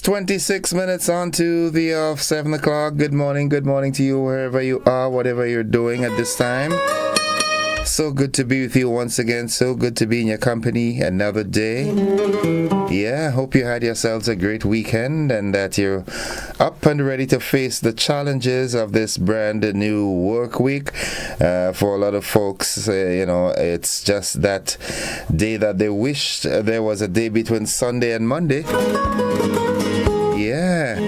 It's 26 minutes on to the 7 o'clock. Good morning to you wherever you are, whatever you're doing at this time. So good to be with you once again. So good to be in your company another day. Yeah, hope you had yourselves a great weekend and that you're up and ready to face the challenges of this brand new work week. For a lot of folks, it's just that day that they wished there was a day between Sunday and Monday. Yeah.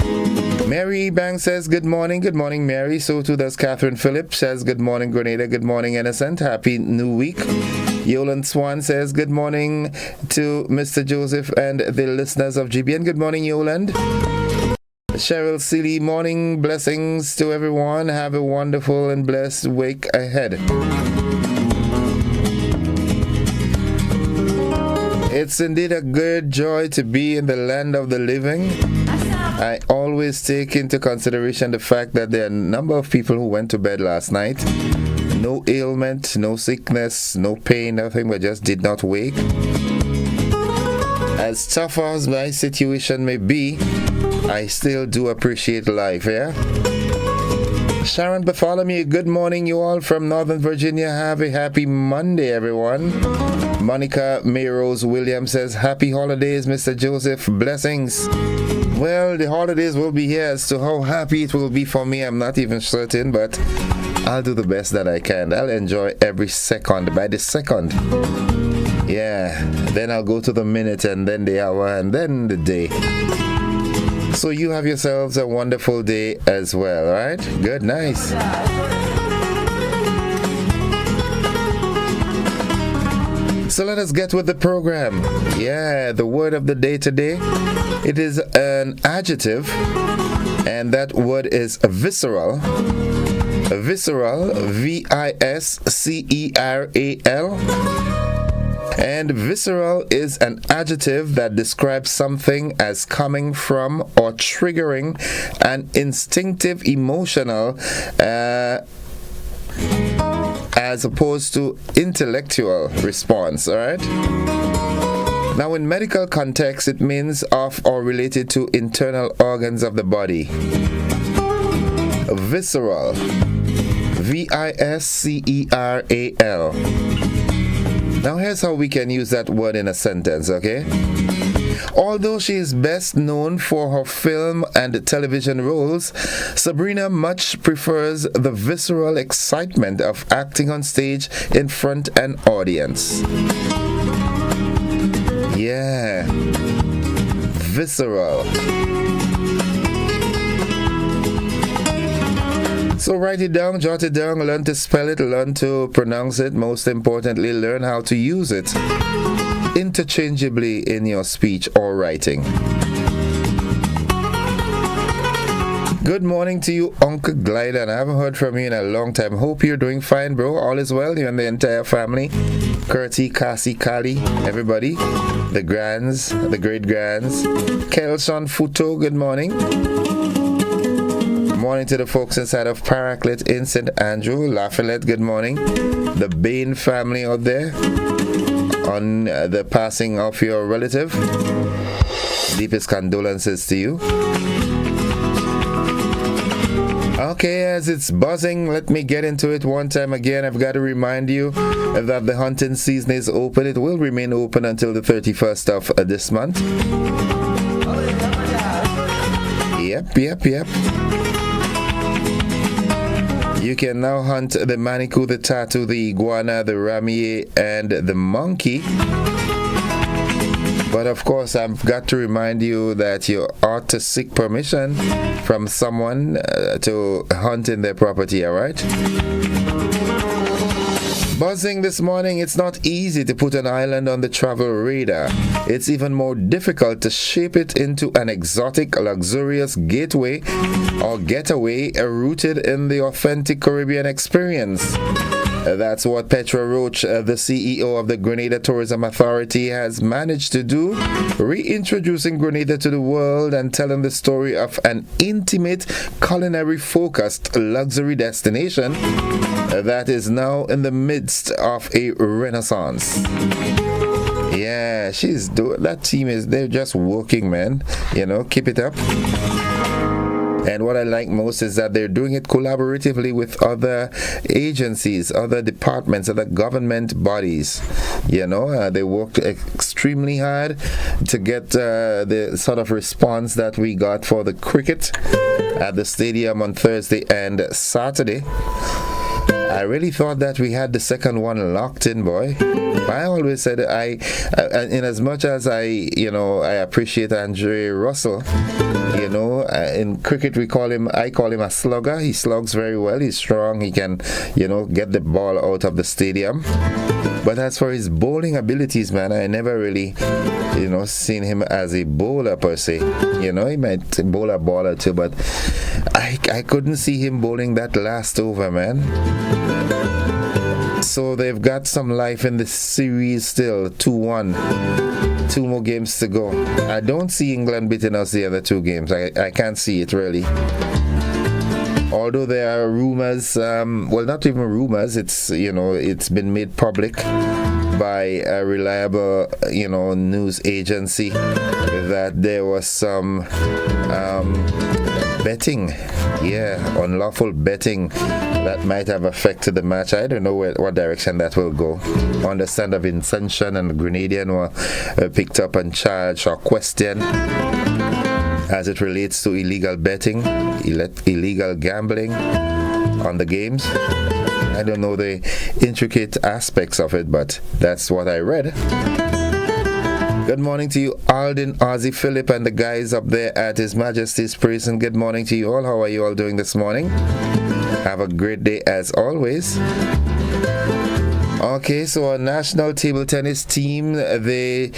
Mary Banks says good morning. Good morning, Mary. So too does Catherine Phillips. Says good morning, Grenada. Good morning, Innocent. Happy new week. Yolan Swan says good morning to Mr. Joseph and the listeners of GBN. Good morning, Yoland. Cheryl Seeley, morning blessings to everyone. Have a wonderful and blessed week ahead. It's indeed a great joy to be in the land of the living. I always take into consideration the fact that there are a number of people who went to bed last night. No ailment, no sickness, no pain, nothing, but just did not wake. As tough as my situation may be, I still do appreciate life, yeah? Sharon Bartholomew, good morning, you all from Northern Virginia. Have a happy Monday, everyone. Monica Mayrose Williams says, happy holidays, Mr. Joseph. Blessings. Well, the holidays will be here. As to how happy it will be for me, I'm not even certain, but I'll do the best that I can. I'll enjoy every second, by the second. Yeah, then I'll go to the minute and then the hour and then the day. So you have yourselves a wonderful day as well, right? Good, nice. So let us get with the program. Yeah, the word of the day today. It is an adjective, and that word is visceral. Visceral, V-I-S-C-E-R-A-L. And visceral is an adjective that describes something as coming from or triggering an instinctive emotional as opposed to intellectual response, all right? Now, in medical context, it means of or related to internal organs of the body. Visceral. V-I-S-C-E-R-A-L. Now, here's how we can use that word in a sentence, okay? Although she is best known for her film and television roles, Sabrina much prefers the visceral excitement of acting on stage in front of an audience. Yeah. Visceral. So write it down, jot it down, learn to spell it, learn to pronounce it. Most importantly, learn how to use it interchangeably in your speech or writing. Good morning to you, Uncle Glider. I haven't heard from you in a long time. Hope you're doing fine, bro. All is well, you and the entire family. Kurti, Cassie, Kali, everybody. The grands, the great grands. Kelson Futo, good morning. Morning to the folks inside of Paraclet in St. Andrew. Lafayette, good morning. The Bain family out there on the passing of your relative. Deepest condolences to you. Okay, as it's buzzing, let me get into it one time again. I've got to remind you that the hunting season is open. It will remain open until the 31st of this month. Yep. You can now hunt the manikou, the tattoo, the iguana, the ramier, and the monkey. But of course, I've got to remind you that you ought to seek permission from someone to hunt in their property, alright? Buzzing this morning, it's not easy to put an island on the travel radar. It's even more difficult to shape it into an exotic, luxurious gateway or getaway rooted in the authentic Caribbean experience. That's what Petra Roach, the CEO of the Grenada Tourism Authority, has managed to do, reintroducing Grenada to the world and telling the story of an intimate, culinary-focused luxury destination that is now in the midst of a renaissance. Yeah. Yeah, that team they're just working, man. Keep it up. And what I like most is that they're doing it collaboratively with other agencies, other departments, other government bodies. They worked extremely hard to get the sort of response that we got for the cricket at the stadium on Thursday and Saturday. I really thought that we had the second one locked in, boy. I always said in as much as I appreciate Andre Russell. In cricket I call him a slugger. He slugs very well. He's strong. He can, get the ball out of the stadium. But as for his bowling abilities, man, I never really, seen him as a bowler per se. He might bowl a ball or two, but I couldn't see him bowling that last over, man. So they've got some life in the series still, 2-1. 2 more games to go. I don't see England beating us the other 2 games. I can't see it really. Although there are rumors, well, not even rumors, it's been made public by a reliable, news agency that there was some betting, unlawful betting that might have affected the match. I don't know what direction that will go. I understand of Vincentian and Grenadian were picked up and charged or questioned as it relates to illegal betting, illegal gambling on the games. I don't know the intricate aspects of it, but that's what I read. Good morning to you, Alden, Ozzy, Philip, and the guys up there at His Majesty's Prison. Good morning to you all. How are you all doing this morning? Have a great day as always. Okay, so our national table tennis team, they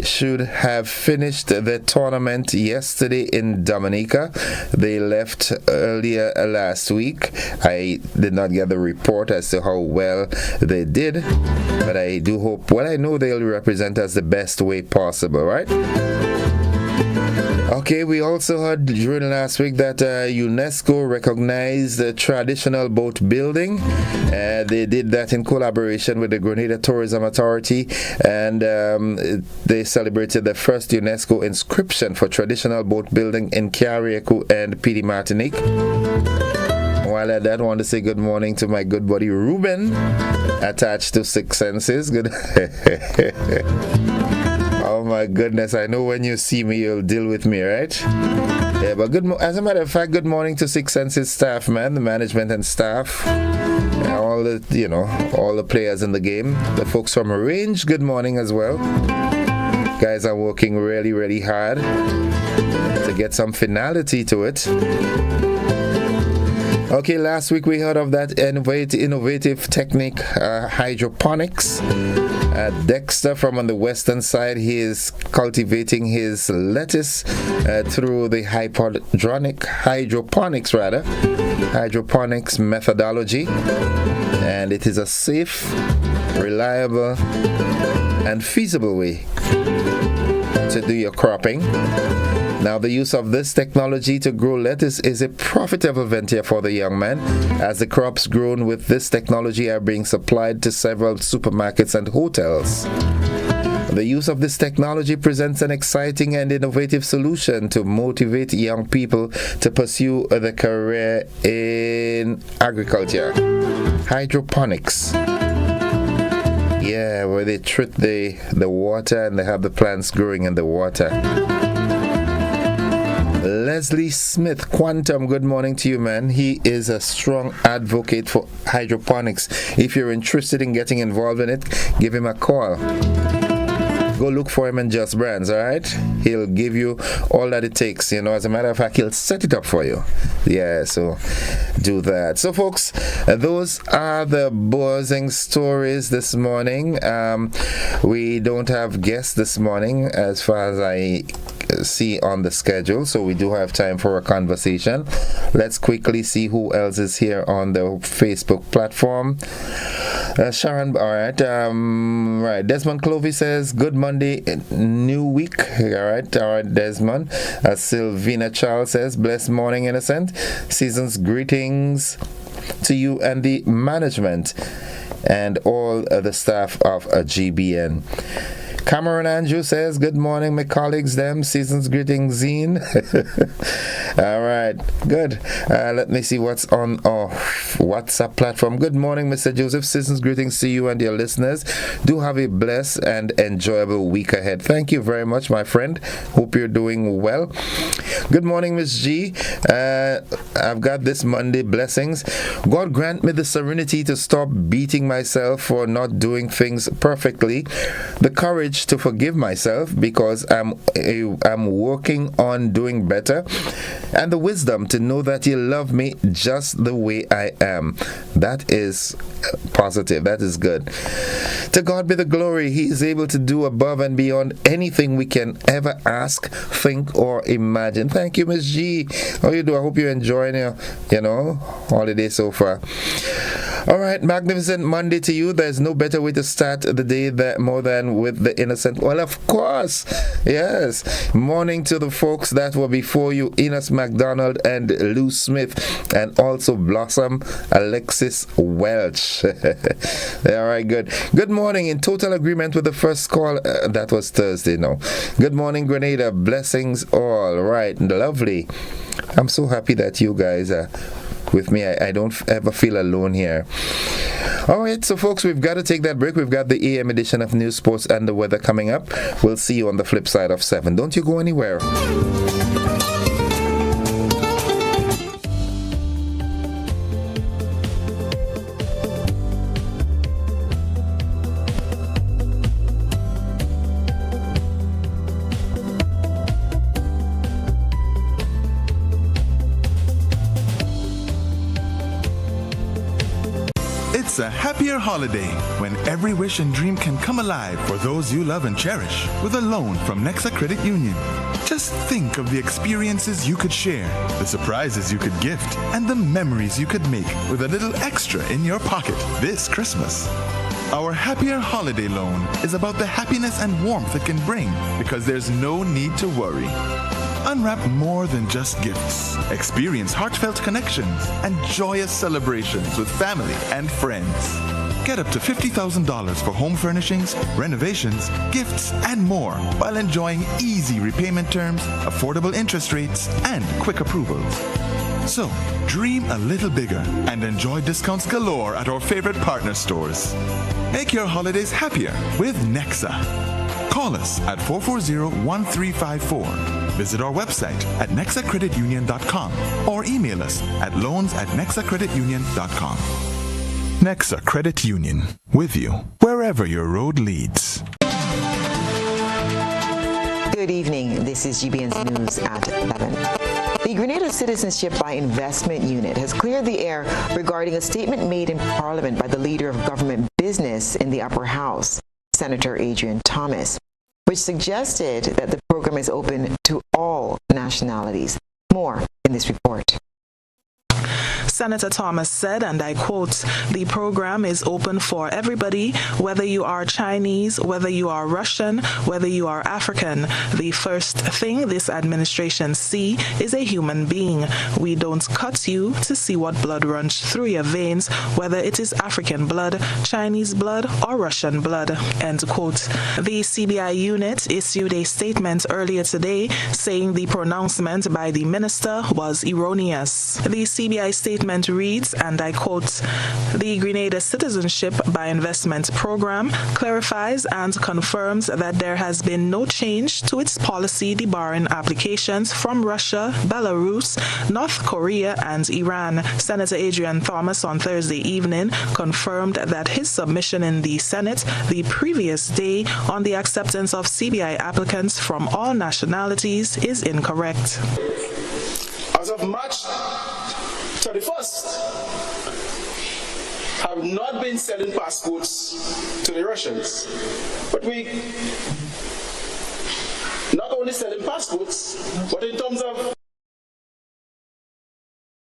should have finished the tournament yesterday in Dominica. They left earlier last week. I did not get the report as to how well they did, but I do hope, I know they'll represent us the best way possible, right? Okay, we also heard during last week that UNESCO recognized the traditional boat building. They did that in collaboration with the Grenada Tourism Authority, and they celebrated the first UNESCO inscription for traditional boat building in Carriacou and PD Martinique. While at that, I want to say good morning to my good buddy Ruben, attached to Six Senses. Good. Oh my goodness, I know when you see me, you'll deal with me, right? Yeah, but as a matter of fact, good morning to Six Senses staff, man, the management and staff, all the players in the game, the folks from Range, good morning as well. Guys are working really, really hard to get some finality to it. Okay, last week we heard of that innovative technique, hydroponics. Dexter from on the western side, he is cultivating his lettuce through the hydroponics methodology, and it is a safe, reliable, and feasible way to do your cropping. Now, the use of this technology to grow lettuce is a profitable venture for the young man, as the crops grown with this technology are being supplied to several supermarkets and hotels. The use of this technology presents an exciting and innovative solution to motivate young people to pursue the career in agriculture. Hydroponics. Yeah, where they treat the water and they have the plants growing in the water. Leslie Smith, Quantum, good morning to you, man. He is a strong advocate for hydroponics. If you're interested in getting involved in it, give him a call. Go look for him in Just Brands, all right? He'll give you all that it takes. As a matter of fact, he'll set it up for you. Yeah, so do that. So, folks, those are the buzzing stories this morning. We don't have guests this morning as far as I see on the schedule, so we do have time for a conversation. Let's quickly see who else is here on the Facebook platform. Sharon, all right. Right. Desmond Clovey says, good Monday, new week. All right, Desmond. Sylvina Charles says, blessed morning, innocent. Season's greetings to you and the management and all the staff of GBN. Cameron Andrew says, good morning, my colleagues, them. Season's greetings, Zine. All right, good. Let me see what's on our WhatsApp platform. Good morning, Mr. Joseph. Season's greetings to you and your listeners. Do have a blessed and enjoyable week ahead. Thank you very much, my friend. Hope you're doing well. Good morning, Miss G. I've got this Monday blessings. God grant me the serenity to stop beating myself for not doing things perfectly, the courage to forgive myself because I'm working on doing better, and the wisdom to know that you love me just the way I am. That is positive. That is good. To God be the glory. He is able to do above and beyond anything we can ever ask, think, or imagine. Thank you, Miss G. How you do? I hope you're enjoying your, holiday so far. All right, magnificent Monday to you. There's no better way to start the day more than with the innocent. Well, of course, yes. Morning to the folks that were before you, Enos McDonald and Lou Smith, and also Blossom Alexis Welch. All right, good. Good morning. In total agreement with the first call. That was Thursday, no. Good morning, Grenada. Blessings all. Right, lovely. I'm so happy that you guys are with me. I don't ever feel alone here. All right, so folks, we've got to take that break. We've got the AM edition of News, Sports, and the Weather coming up. We'll see you on the flip side of 7. Don't you go anywhere. It's a happier holiday when every wish and dream can come alive for those you love and cherish with a loan from Nexa Credit Union. Just think of the experiences you could share, the surprises you could gift, and the memories you could make with a little extra in your pocket this Christmas. Our Happier Holiday Loan is about the happiness and warmth it can bring because there's no need to worry. Unwrap more than just gifts. Experience heartfelt connections and joyous celebrations with family and friends. Get up to $50,000 for home furnishings, renovations, gifts, and more while enjoying easy repayment terms, affordable interest rates, and quick approvals. So, dream a little bigger and enjoy discounts galore at our favorite partner stores. Make your holidays happier with Nexa. Call us at 440-1354. Visit our website at nexacreditunion.com or email us at loans@nexacreditunion.com. Nexa Credit Union, with you wherever your road leads. Good evening. This is GBN's News at 11. The Grenada Citizenship by Investment Unit has cleared the air regarding a statement made in Parliament by the Leader of Government Business in the Upper House, Senator Adrian Thomas, which suggested that the program is open to all nationalities. More in this report. Senator Thomas said, and I quote, "The program is open for everybody, whether you are Chinese, whether you are Russian, whether you are African. The first thing this administration see is a human being. We don't cut you to see what blood runs through your veins, whether it is African blood, Chinese blood, or Russian blood," end quote. The CBI unit issued a statement earlier today saying the pronouncement by the minister was erroneous. The CBI statement reads, and I quote, "The Grenada Citizenship by Investment Program clarifies and confirms that there has been no change to its policy debarring applications from Russia, Belarus, North Korea, and Iran." Senator Adrian Thomas on Thursday evening confirmed that his submission in the Senate the previous day on the acceptance of CBI applicants from all nationalities is incorrect. As of March 31st, have not been selling passports to the Russians. But we not only selling passports, but in terms of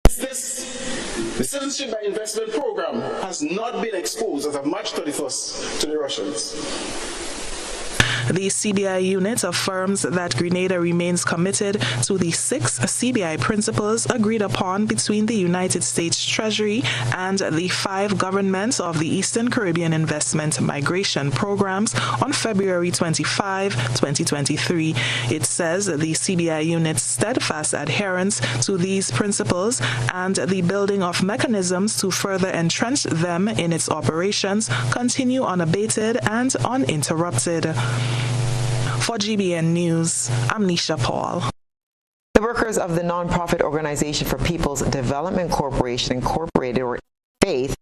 the Citizenship by Investment Program has not been exposed as of March 31st to the Russians. The CBI unit affirms that Grenada remains committed to the 6 CBI principles agreed upon between the United States Treasury and the 5 governments of the Eastern Caribbean Investment Migration Programs on February 25, 2023. It says the CBI unit's steadfast adherence to these principles and the building of mechanisms to further entrench them in its operations continue unabated and uninterrupted. For GBN News, I'm Nisha Paul. The workers of the nonprofit Organization for People's Development Corporation Incorporated, or FAITH,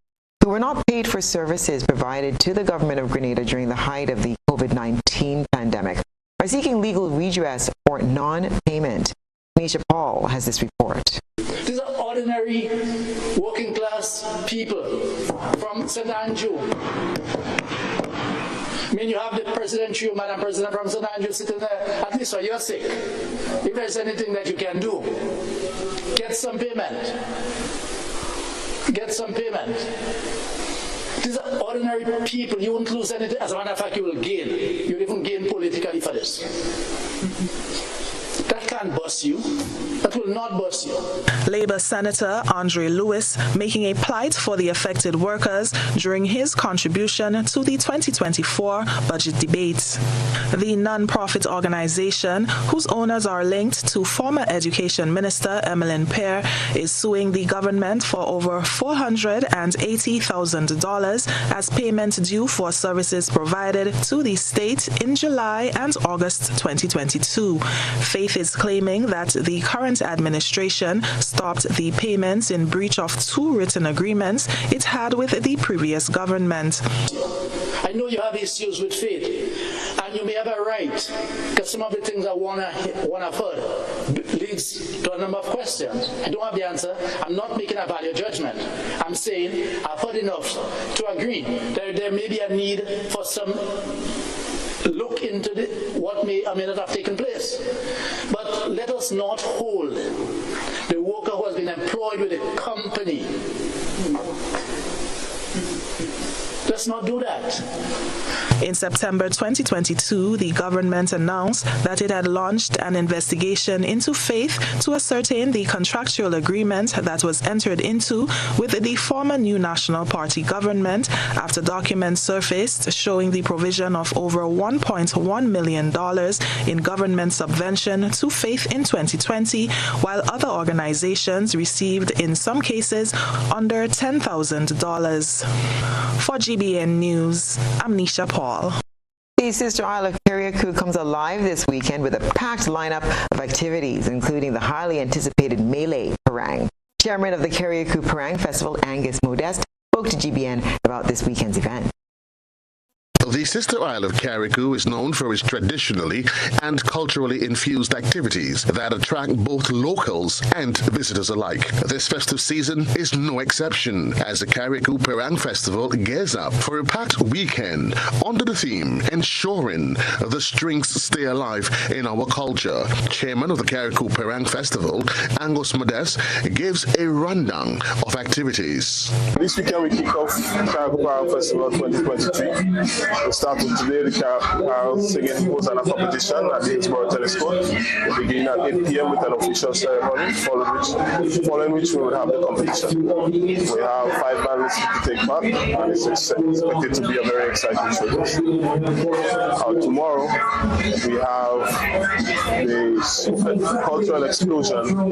who were not paid for services provided to the government of Grenada during the height of the COVID-19 pandemic, are seeking legal redress for non-payment. Nisha Paul has this report. These are ordinary working class people from St. Andrew. I mean, you have the president, you, Madam President, from St. Andrew sitting there. At least for your sake, if there's anything that you can do, get some payment. Get some payment. These are ordinary people. You won't lose anything. As a matter of fact, you will gain. You'll even gain politically for this. That can't bust you. That will not bust you. Labour Senator Andre Lewis making a plight for the affected workers during his contribution to the 2024 budget debate. The non-profit organization, whose owners are linked to former Education Minister Emmeline Pear, is suing the government for over $480,000 as payment due for services provided to the state in July and August 2022. Faith is claiming that the current administration stopped the payments in breach of 2 written agreements it had with the previous government. I know you have issues with faith, and you may have a right, because some of the things I want to have heard leads to a number of questions. I don't have the answer. I'm not making a value judgment. I'm saying I've heard enough to agree that there may be a need for some look into what may or may not have taken place. But let us not hold the worker who has been employed with a company. Let's not do that. In September 2022, the government announced that it had launched an investigation into Faith to ascertain the contractual agreement that was entered into with the former New National Party government after documents surfaced showing the provision of over $1.1 million in government subvention to Faith in 2020, while other organizations received, in some cases, under $10,000. For GBN News, I'm Nisha Paul. The Sister Isle of Carriacou comes alive this weekend with a packed lineup of activities, including the highly anticipated Melee Parang. Chairman of the Carriacou Parang Festival, Angus Modeste, spoke to GBN about this weekend's event. The Sister Isle of Carriacou is known for its traditionally and culturally infused activities that attract both locals and visitors alike. This festive season is no exception, as the Carriacou Parang Festival gears up for a packed weekend under the theme Ensuring the Strings Stay Alive in Our Culture. Chairman of the Carriacou Parang Festival, Angus Modeste, gives a rundown of activities. This weekend we kick off Carriacou Parang Festival 2023. We started today the Carol singing Hosanna competition at the Hillsborough Tennis Court. We'll begin at 8 p.m. with an official ceremony, following which we will have the competition. We have 5 bands to take part, and it's expected to be a very exciting show. Tomorrow we have the cultural explosion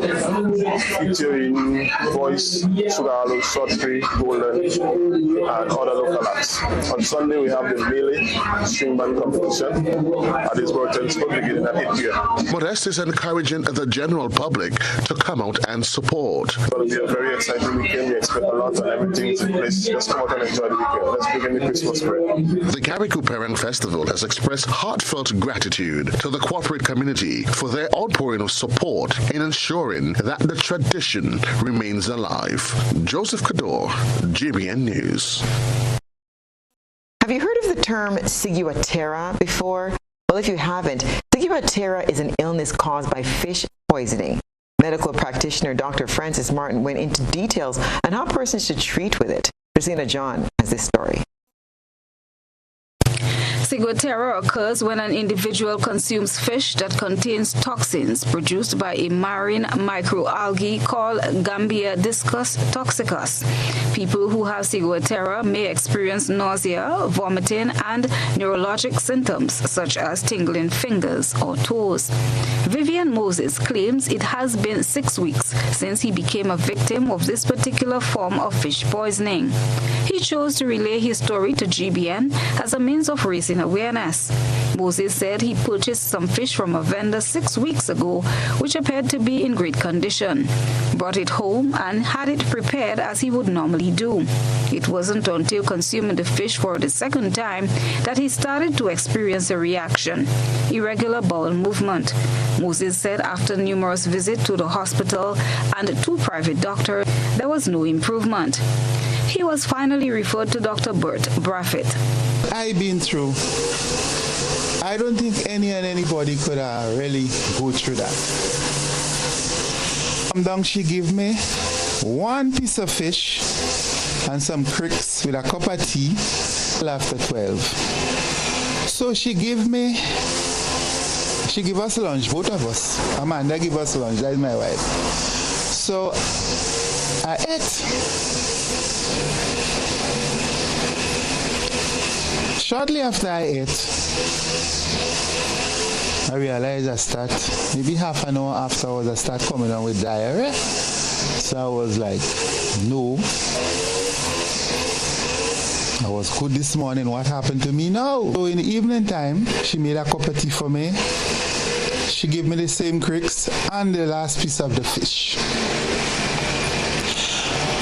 featuring Voice, Sugar, Shorttree, Golden, and other local acts. On Sunday we have the Melee string band competition at this Tennis Court beginning at 8 p.m. Modeste is encouraging the general public to come out and support. It's going to be a very exciting weekend. We expect a lot and everything to take place. Just come out and enjoy the weekend. Let's begin the Christmas parade. The Carriacou Parang Festival has expressed heartfelt gratitude to the corporate community for their outpouring of support in ensuring that the tradition remains alive. Joseph Kador, GBN News. Have you heard of the term ciguatera before? Well, if you haven't, ciguatera is an illness caused by fish poisoning. Medical practitioner Dr. Francis Martin went into details on how persons should treat with it. Christina John has this story. Ciguatera occurs when an individual consumes fish that contains toxins produced by a marine microalgae called Gambia discus toxicus. People who have Ciguatera may experience nausea, vomiting, and neurologic symptoms such as tingling fingers or toes. Vivian Moses claims it has been 6 weeks since he became a victim of this particular form of fish poisoning. He chose to relay his story to GBN as a means of raising awareness. Moses said he purchased some fish from a vendor 6 weeks ago, which appeared to be in great condition, brought it home and had it prepared as he would normally do. It wasn't until consuming the fish for the second time that he started to experience a reaction, irregular bowel movement. Moses said after numerous visits to the hospital and 2 private doctors, there was no improvement. He was finally referred to Dr. Bert Braffett. I've been through. I don't think anybody could really go through that. Down, she gave me 1 piece of fish and some cricks with a cup of tea after 12. So she gave us lunch, both of us. Amanda gave us lunch, that is my wife. So I ate. Shortly after I ate, I realized maybe half an hour afterwards, I start coming down with diarrhea. So I was like, no. I was good this morning, what happened to me now? So in the evening time, she made a cup of tea for me. She gave me the same cricks and the last piece of the fish.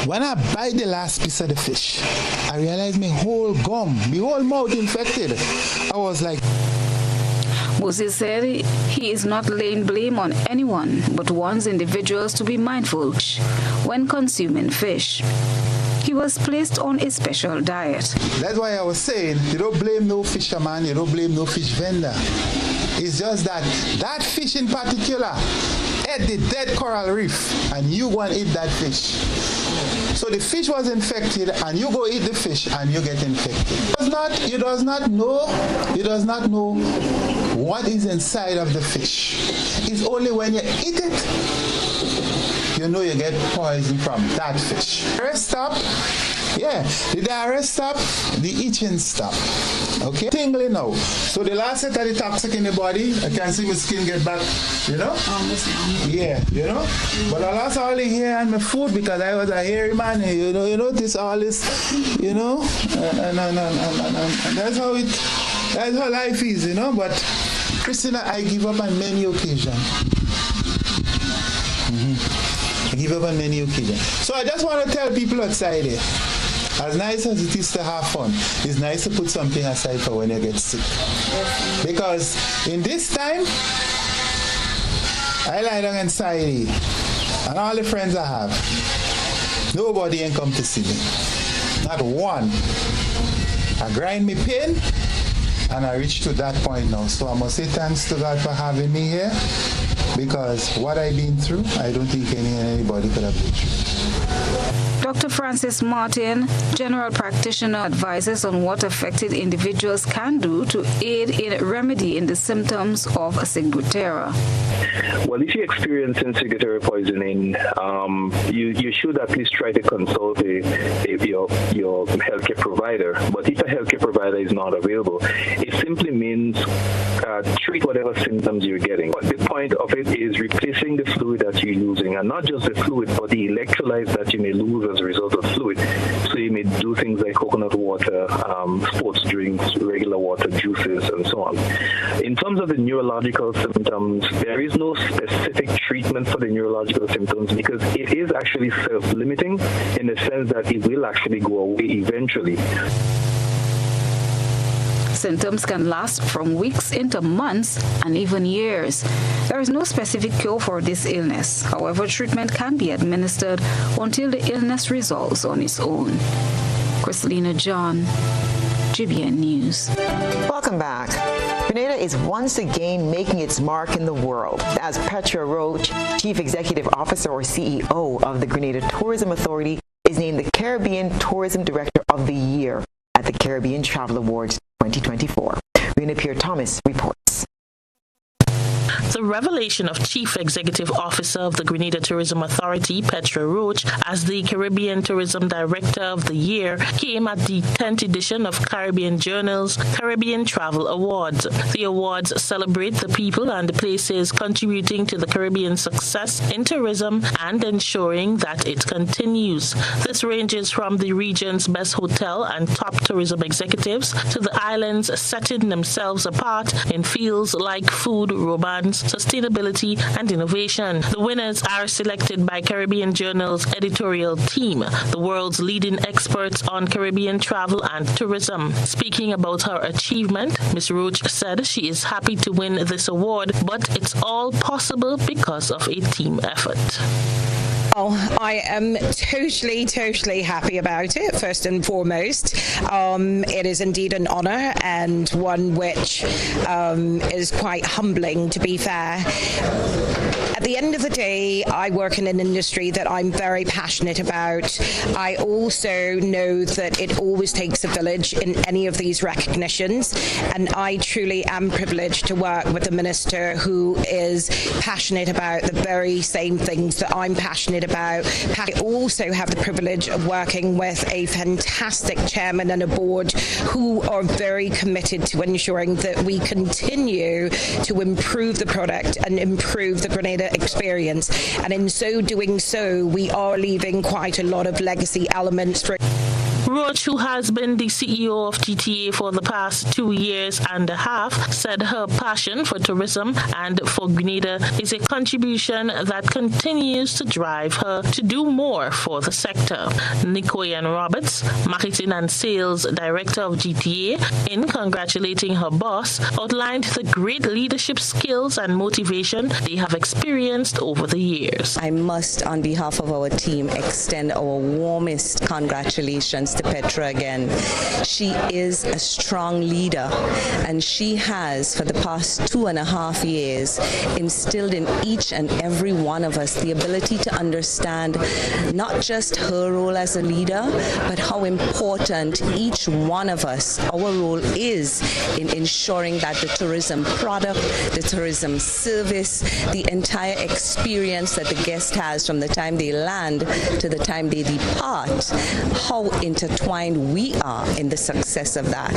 When I bite the last piece of the fish, I realized my whole gum, my whole mouth infected. I was like... Moses said he is not laying blame on anyone, but wants individuals to be mindful when consuming fish. He was placed on a special diet. That's why I was saying, you don't blame no fisherman, you don't blame no fish vendor. It's just that fish in particular ate the dead coral reef, and you go and eat that fish. So the fish was infected, and you go eat the fish, and you get infected. You does not know what is inside of the fish. It's only when you eat it, you know you get poison from that fish. Rest stop. Yeah, the diarrhea stop, the itching stop. Okay? Tingling now. So the last set of the toxic in the body, I can see my skin get back, you know? Yeah, you know? But I lost all the hair and my food because I was a hairy man, you notice all this, you know? And that's how life is, you know? But Christina, I give up on many occasions. I give up on many occasions. So I just want to tell people outside here, as nice as it is to have fun, it's nice to put something aside for when you get sick. Because in this time, I lie down inside here, and all the friends I have, nobody ain't come to see me. Not one. I grind me pain, and I reach to that point now. So I must say thanks to God for having me here, because what I've been through, I don't think anybody could have been through. Dr. Francis Martin, general practitioner, advises on what affected individuals can do to aid in remedying the symptoms of Ciguatera. Well, if you're experiencing Ciguatera poisoning, you should at least try to consult your healthcare provider. But if a healthcare provider is not available, it simply means treat whatever symptoms you're getting. But the point of it is replacing the fluid that you're losing, and not just the fluid, but the electrolytes that you may lose as a result of fluid. So you may do things like coconut water, sports drinks, regular water, juices, and so on. In terms of the neurological symptoms, there is no specific treatment for the neurological symptoms because it is actually self-limiting in the sense that it will actually go away eventually. Symptoms can last from weeks into months and even years. There is no specific cure for this illness. However, treatment can be administered until the illness resolves on its own. Christelina John, GBN News. Welcome back. Grenada is once again making its mark in the world as Petra Roach, Chief Executive Officer or CEO of the Grenada Tourism Authority, is named the Caribbean Tourism Director of the Year at the Caribbean Travel Awards 2024. Rena Pierre-Thomas reports. The revelation of Chief Executive Officer of the Grenada Tourism Authority, Petra Roach, as the Caribbean Tourism Director of the Year came at the 10th edition of Caribbean Journal's Caribbean Travel Awards. The awards celebrate the people and the places contributing to the Caribbean success in tourism and ensuring that it continues. This ranges from the region's best hotel and top tourism executives to the islands setting themselves apart in fields like food, romance, sustainability, and innovation. The winners are selected by Caribbean Journal's editorial team, the world's leading experts on Caribbean travel and tourism. Speaking about her achievement, Ms. Roach said she is happy to win this award, but it's all possible because of a team effort. I am totally happy about it, first and foremost. It is indeed an honour and one which is quite humbling, to be fair. At the end of the day, I work in an industry that I'm very passionate about. I also know that it always takes a village in any of these recognitions, and I truly am privileged to work with a minister who is passionate about the very same things that I'm passionate about. I also have the privilege of working with a fantastic chairman and a board who are very committed to ensuring that we continue to improve the product and improve the Grenada experience. And in so doing so, we are leaving quite a lot of legacy elements for Roach, who has been the CEO of GTA for the past 2 years and a half, said her passion for tourism and for Grenada is a contribution that continues to drive her to do more for the sector. Nicoyan Roberts, Marketing and Sales Director of GTA, in congratulating her boss, outlined the great leadership skills and motivation they have experienced over the years. I must, on behalf of our team, extend our warmest congratulations to Petra again. She is a strong leader, and she has, for the past 2.5 years, instilled in each and every one of us the ability to understand not just her role as a leader, but how important each one of us, our role is in ensuring that the tourism product, the tourism service, the entire experience that the guest has from the time they land to the time they depart, how intertwined we are in the success of that.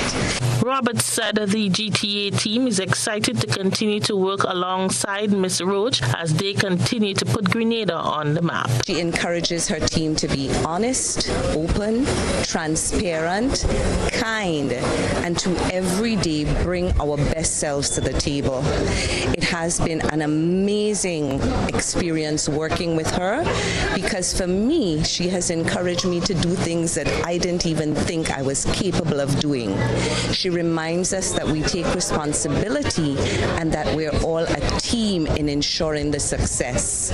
Roberts said the GTA team is excited to continue to work alongside Ms. Roach as they continue to put Grenada on the map. She encourages her team to be honest, open, transparent, kind, and to every day bring our best selves to the table. It has been an amazing experience working with her, because for me, she has encouraged me to do things that I didn't even think I was capable of doing. She reminds us that we take responsibility and that we're all a team in ensuring the success.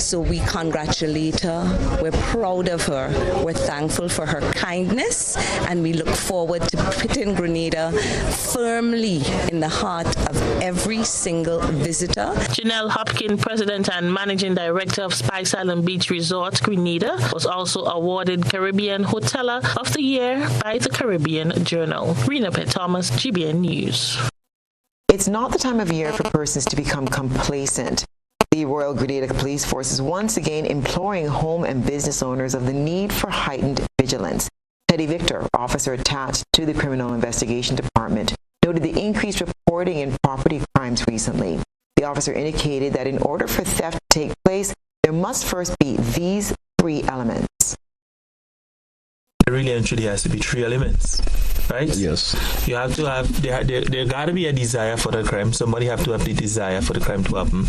So we congratulate her, we're proud of her, we're thankful for her kindness, and we look forward to putting Grenada firmly in the heart of every single visitor. Janelle Hopkins, President and Managing Director of Spice Island Beach Resort, Grenada, was also awarded Caribbean Hoteler of the Year by the Caribbean Journal. Rena Thomas, GBN News. It's not the time of year for persons to become complacent. The Royal Grenada Police Force is once again imploring home and business owners of the need for heightened vigilance. Teddy Victor, officer attached to the Criminal Investigation Department, noted the increased reporting in property crimes recently. The officer indicated that in order for theft to take place, there must first be these 3 elements. Really and truly has to be 3 elements, right? Yes. You have to have, there got to be a desire for the crime. Somebody have to have the desire for the crime to happen.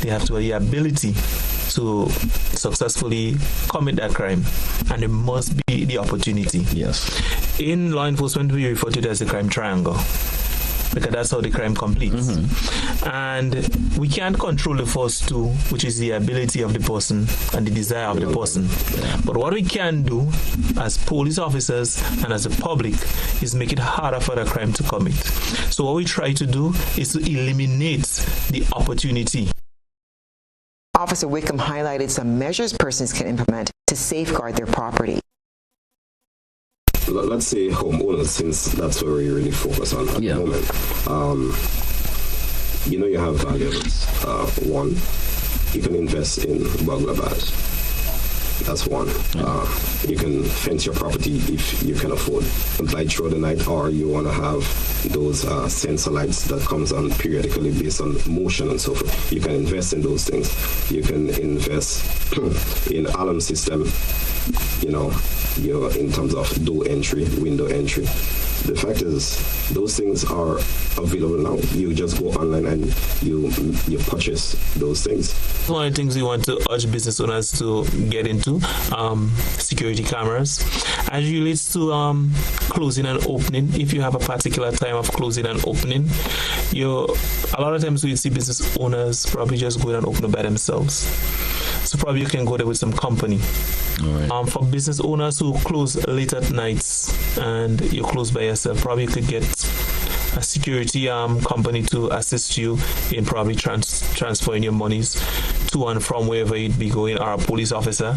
They have to have the ability to successfully commit that crime, and there must be the opportunity. Yes. In law enforcement, we refer to it as the crime triangle, because that's how the crime completes. And we can't control the first 2, which is the ability of the person and the desire of the person. But what we can do as police officers and as a public is make it harder for the crime to commit. So what we try to do is to eliminate the opportunity. Officer Wickham highlighted some measures persons can implement to safeguard their property. let's say homeowners, since that's where we really focus on at the moment. You have valuables. One, you can invest in burglar bars. That's one. You can fence your property if you can afford light through the night, or you want to have those sensor lights that comes on periodically based on motion and so forth. You can invest in those things. You can invest in alarm system, in terms of door entry, window entry. The fact is, those things are available now. You just go online and you purchase those things. One of the things we want to urge business owners to get into, security cameras. As it relates to closing and opening, if you have a particular time of closing and opening, a lot of times we see business owners probably just go and open it by themselves. So probably you can go there with some company. All right. For business owners who close late at nights and you close by yourself, probably you could get a security company to assist you in probably transferring your monies to and from wherever you'd be going, or a police officer.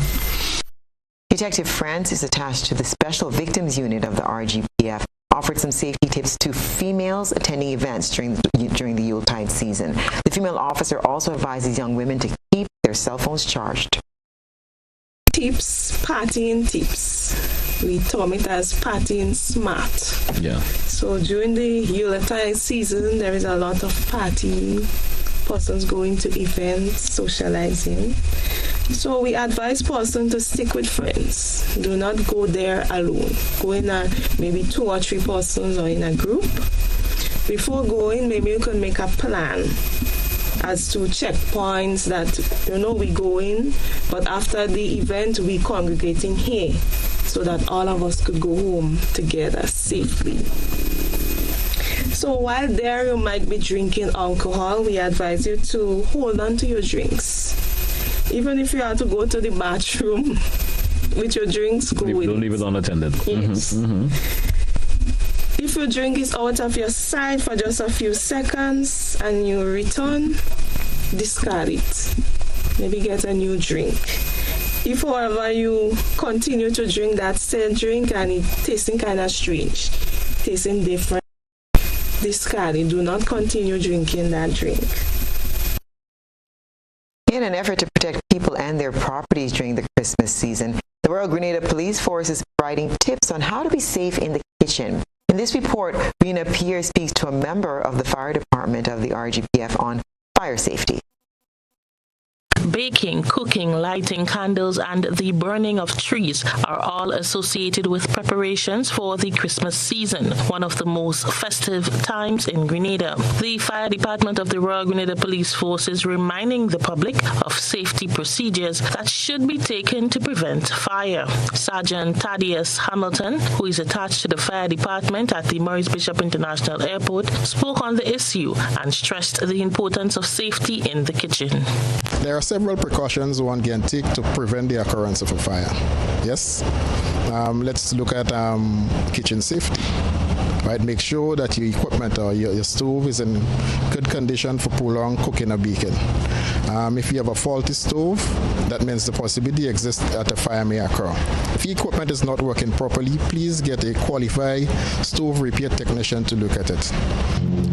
Detective France is attached to the Special Victims Unit of the RGPF. Offered some safety tips to females attending events during the Yuletide season. The female officer also advises young women to keep their cell phones charged. Tips, partying tips. We term it as partying smart. Yeah. So during the Yuletide season, there is a lot of partying, persons going to events, socializing. So we advise persons to stick with friends. Do not go there alone. Go in maybe 2 or 3 persons or in a group. Before going, maybe you can make a plan as to checkpoints that, we go in, but after the event, we congregating here so that all of us could go home together safely. So while there you might be drinking alcohol, we advise you to hold on to your drinks. Even if you have to go to the bathroom with your drinks, go with it. Don't leave it unattended. Yes. If your drink is out of your sight for just a few seconds and you return, discard it. Maybe get a new drink. If, however, you continue to drink that same drink and it's tasting kind of strange, tasting different, discard it. Do not continue drinking that drink. In an effort to protect people and their properties during the Christmas season, the Royal Grenada Police Force is providing tips on how to be safe in the kitchen. In this report, Rena Pierre speaks to a member of the fire department of the RGPF on fire safety. Baking, cooking, lighting candles, and the burning of trees are all associated with preparations for the Christmas season, one of the most festive times in Grenada. The fire department of the Royal Grenada Police Force is reminding the public of safety procedures that should be taken to prevent fire. Sergeant Thaddeus Hamilton, who is attached to the fire department at the Maurice Bishop International Airport, spoke on the issue and stressed the importance of safety in the kitchen. There are several precautions one can take to prevent the occurrence of a fire. Yes? Let's look at kitchen safety. Right? Make sure that your equipment or your stove is in good condition for prolonged cooking or baking. If you have a faulty stove, that means the possibility exists that a fire may occur. If your equipment is not working properly, please get a qualified stove repair technician to look at it.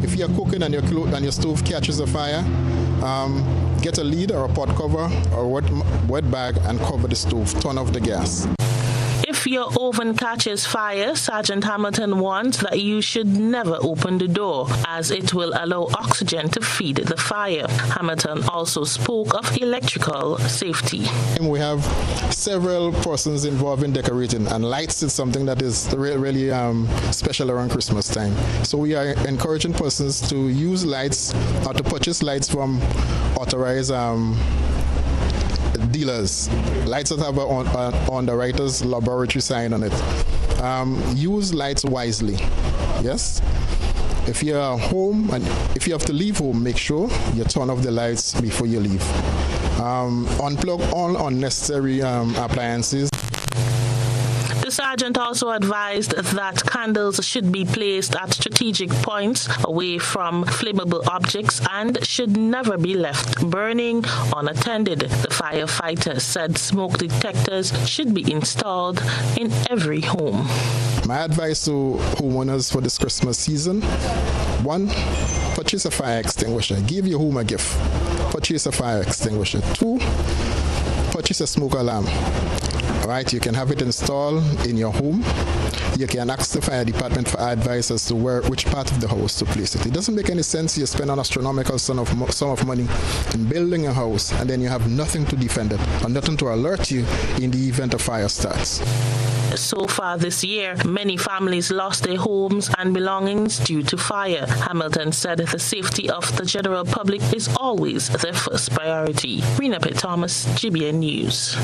If you're cooking and your stove catches a fire, get a lid or a pot cover or wet bag and cover the stove. Turn off the gas. If your oven catches fire, Sergeant Hamilton warns that you should never open the door, as it will allow oxygen to feed the fire. Hamilton also spoke of electrical safety. We have several persons involved in decorating, and lights is something that is really special around Christmas time. So we are encouraging persons to use lights or to purchase lights from authorized dealers. Lights that have on the writer's laboratory sign on it. Use lights wisely. Yes? If you're home and if you have to leave home, make sure you turn off the lights before you leave. Unplug all unnecessary appliances. The sergeant also advised that candles should be placed at strategic points away from flammable objects and should never be left burning unattended. The firefighter said smoke detectors should be installed in every home. My advice to homeowners for this Christmas season: 1, purchase a fire extinguisher. Give your home a gift. Purchase a fire extinguisher. 2, purchase a smoke alarm. Right, you can have it installed in your home. You can ask the fire department for advice as to which part of the house to place it. It doesn't make any sense you spend an astronomical sum of money in building a house and then you have nothing to defend it and nothing to alert you in the event a fire starts. So far this year, many families lost their homes and belongings due to fire. Hamilton said the safety of the general public is always their first priority. Rena Pitt Thomas, GBN News.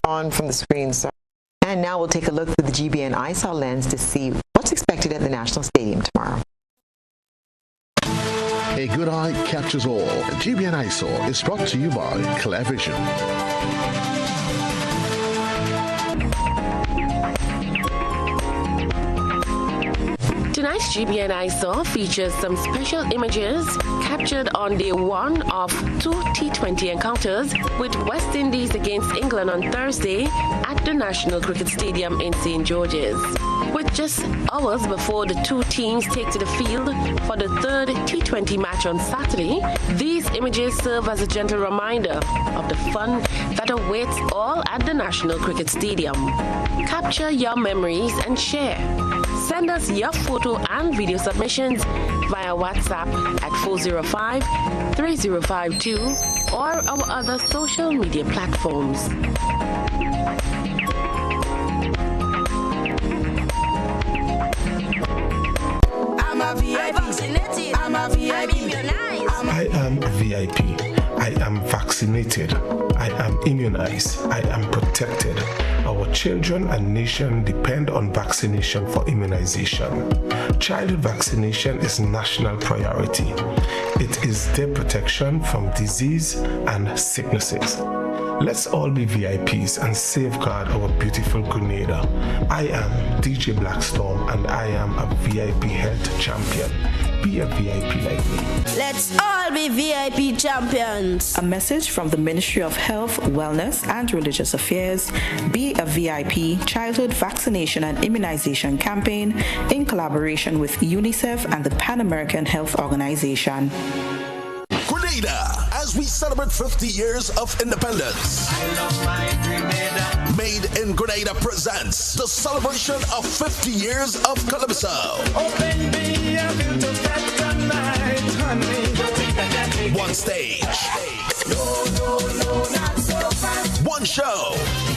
On from the screen, sir. And now we'll take a look through the GBN ISOL lens to see what's expected at the National Stadium tomorrow. A good eye captures all. GBN ISOL is brought to you by Clearvision. Tonight's GBN ISOL features some special images captured on day 1 of 2 T20 encounters with West Indies against England on Thursday at the National Cricket Stadium in St. George's. With just hours before the two teams take to the field for the third T20 match on Saturday, these images serve as a gentle reminder of the fun that awaits all at the National Cricket Stadium. Capture your memories and share. Send us your photo and video submissions via WhatsApp at 405-3052 or our other social media platforms. I'm a VIP. I'm a VIP. I am a VIP. I am vaccinated. I am immunized. I am protected. Our children and nation depend on vaccination for immunization. Childhood vaccination is national priority. It is their protection from disease and sicknesses. Let's all be VIPs and safeguard our beautiful Grenada. I am DJ Blackstorm and I am a VIP health champion. Be a VIP like me. Let's all be VIP champions. A message from the Ministry of Health, Wellness and Religious Affairs. Be a VIP childhood vaccination and immunization campaign in collaboration with UNICEF and the Pan American Health Organization. Grenada, as we celebrate 50 years of independence. I love my Grenada. Made in Grenada presents the celebration of 50 years of Calypso. Open me up into that night, honey. One stage. No, not so fast. One show.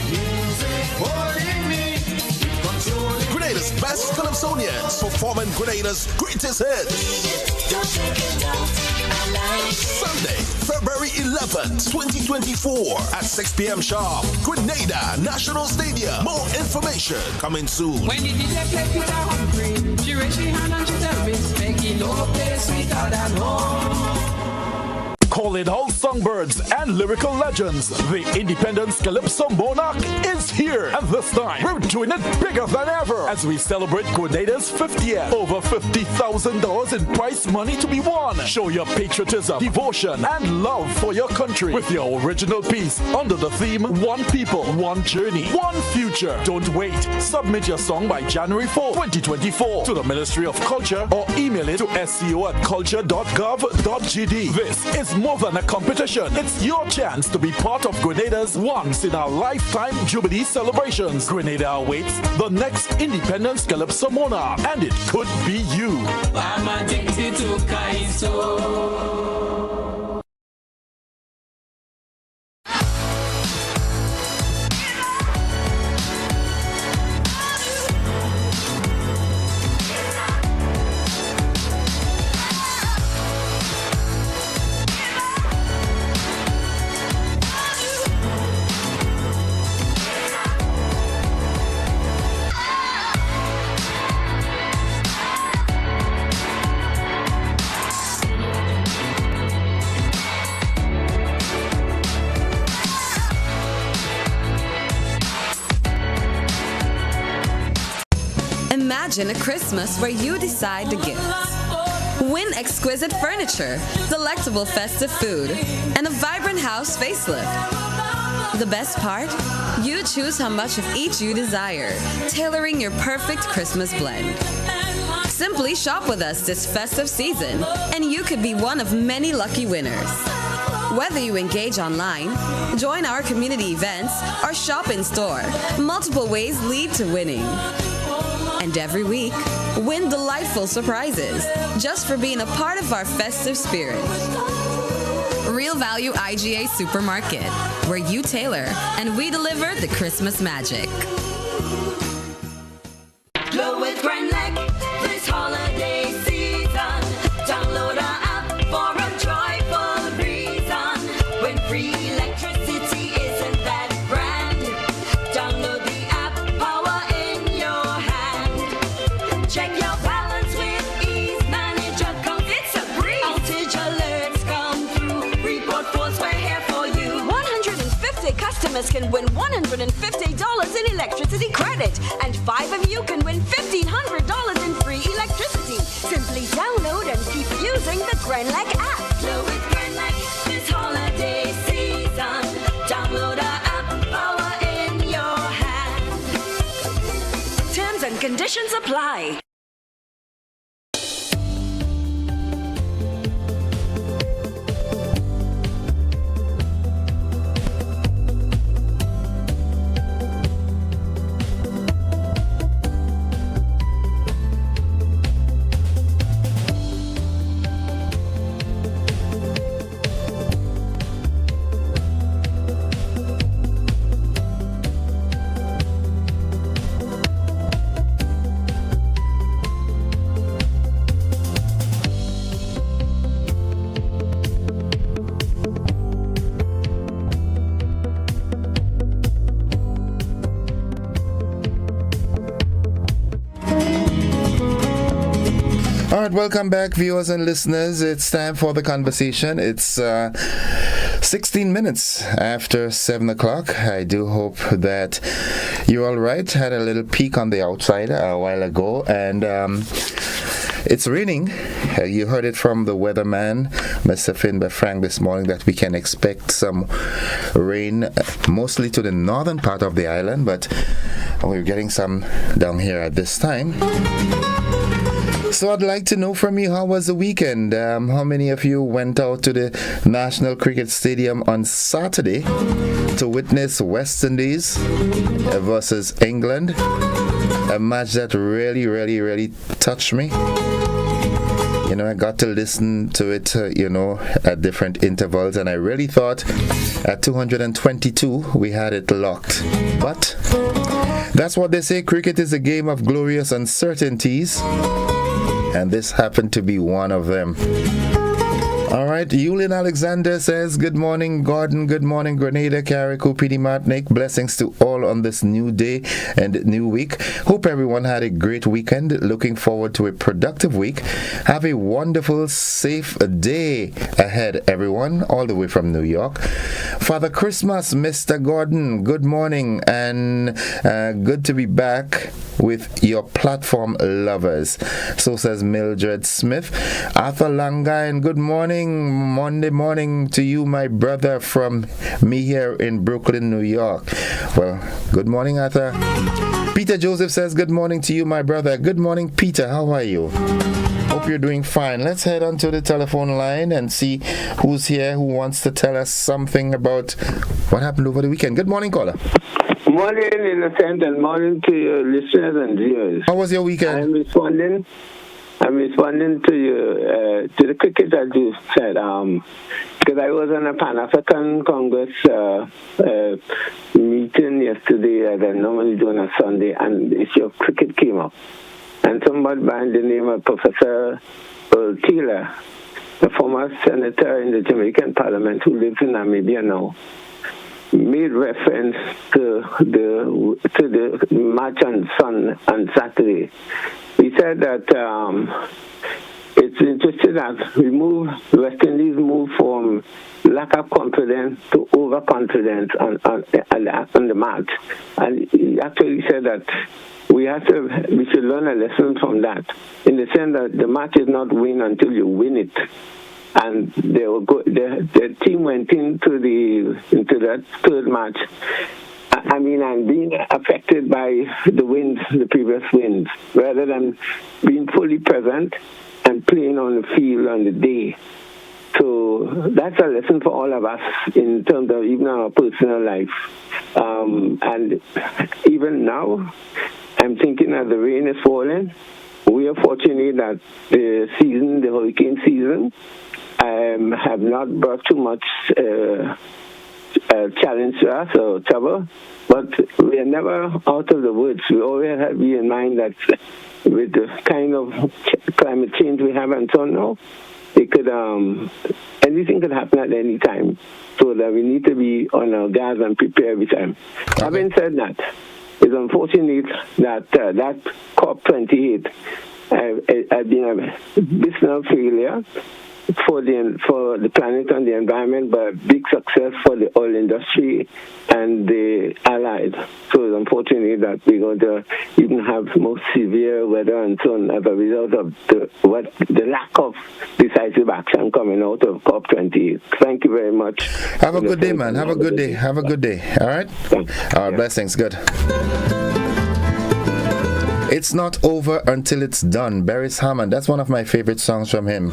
Music holding me. Grenada's best Calypsonians performing Grenada's greatest hits. Sunday, February 11th, 2024 at 6 p.m. sharp. Grenada National Stadium. More information coming soon. When the DJ played with her hungry, she raised her hand and she tell me, Becky, no place sweeter than home. Calling all songbirds and lyrical legends, the Independence Calypso Monarch is here. And this time, we're doing it bigger than ever as we celebrate Grenada's 50th. Over $50,000 in prize money to be won. Show your patriotism, devotion, and love for your country with your original piece under the theme One People, One Journey, One Future. Don't wait. Submit your song by January 4, 2024 to the Ministry of Culture or email it to sco@culture.gov.gd. This is more than a competition. It's your chance to be part of Grenada's once in a lifetime Jubilee celebrations. Grenada awaits the next Independence Calypso Monarch, and it could be you. I'm addicted to Kaiso. Imagine a Christmas where you decide the gifts. Win exquisite furniture, delectable festive food, and a vibrant house facelift. The best part? You choose how much of each you desire, tailoring your perfect Christmas blend. Simply shop with us this festive season, and you could be one of many lucky winners. Whether you engage online, join our community events, or shop in store, multiple ways lead to winning. And every week, win delightful surprises just for being a part of our festive spirit. Real Value IGA Supermarket, where you tailor and we deliver the Christmas magic. Glow with Grand Lake this holiday season. Download our app for a joyful reason. When free electricity isn't that grand, download the app, power in your hand. Check your balance with ease, manage accounts, it's a breeze. Outage alerts come through, report faults, we're here for you. 150 customers can win $150 in electricity credit, and 5 of you can win $1,500 in free electricity. Simply download and keep using the Grenlec app. Glow with Grenlec this holiday season. Download our app, power in your hand. Terms and conditions apply. All right, welcome back, viewers and listeners. It's time for the conversation. It's 16 minutes after 7 o'clock. I do hope that you're all right. Had a little peek on the outside a while ago, and it's raining. You heard it from the weatherman, Mr. Finbar Frank, this morning, that we can expect some rain, mostly to the northern part of the island, but we're getting some down here at this time. So I'd like to know from you, how was the weekend? How many of you went out to the National Cricket Stadium on Saturday to witness West Indies versus England? A match that really touched me. You know, I got to listen to it, at different intervals, and I really thought at 222 we had it locked. But that's what they say, cricket is a game of glorious uncertainties. And this happened to be one of them. All right, Yulin Alexander says, good morning, Gordon. Good morning, Grenada, Carriacou, PD Martinique. Blessings to all on this new day and new week. Hope everyone had a great weekend. Looking forward to a productive week. Have a wonderful, safe day ahead, everyone, all the way from New York. Father Christmas, Mr. Gordon, good morning, and good to be back with your platform lovers. So says Mildred Smith. Arthur Langain, good morning. Monday morning to you, my brother, from me here in Brooklyn, New York. Well, good morning, Arthur. Peter Joseph says, good morning to you, my brother. Good morning, Peter. How are you? Hope you're doing fine. Let's head on to the telephone line and see who's here, who wants to tell us something about what happened over the weekend. Good morning, caller. Morning, Innocent, and morning to your listeners and viewers. How was your weekend? I'm responding to you, to the cricket that you said, because I was on a Pan-African Congress meeting yesterday that I normally do on a Sunday, and the issue of cricket came up. And somebody by the name of Professor Earl Taylor, a former senator in the Jamaican Parliament who lives in Namibia now, made reference to the match on Saturday. He said that it's interesting that West Indies moved from lack of confidence to overconfidence on the match. And he actually said that we should learn a lesson from that, in the sense that the match is not win until you win it. and the team went into that third match. I mean, and being affected by the winds, the previous winds, rather than being fully present and playing on the field on the day. So that's a lesson for all of us in terms of even our personal life. And even now, I'm thinking that the rain is falling. We are fortunate that the hurricane season, have not brought too much challenge to us or trouble, but we are never out of the woods. We always have to be in mind that with the kind of climate change we have and so on now, it could anything could happen at any time. So that we need to be on our guard and prepare every time. Okay. Having said that, it's unfortunate that that COP28 has been a business failure for the planet and the environment, but a big success for the oil industry and the allies. So it's unfortunate that we're going to even have more severe weather and so on as a result of the lack of decisive action coming out of COP28. Thank you very much. Have a good day, man. Have a good day. Have a good day. All right? All right, blessings. Good. It's not over until it's done. Beres Hammond. That's one of my favorite songs from him.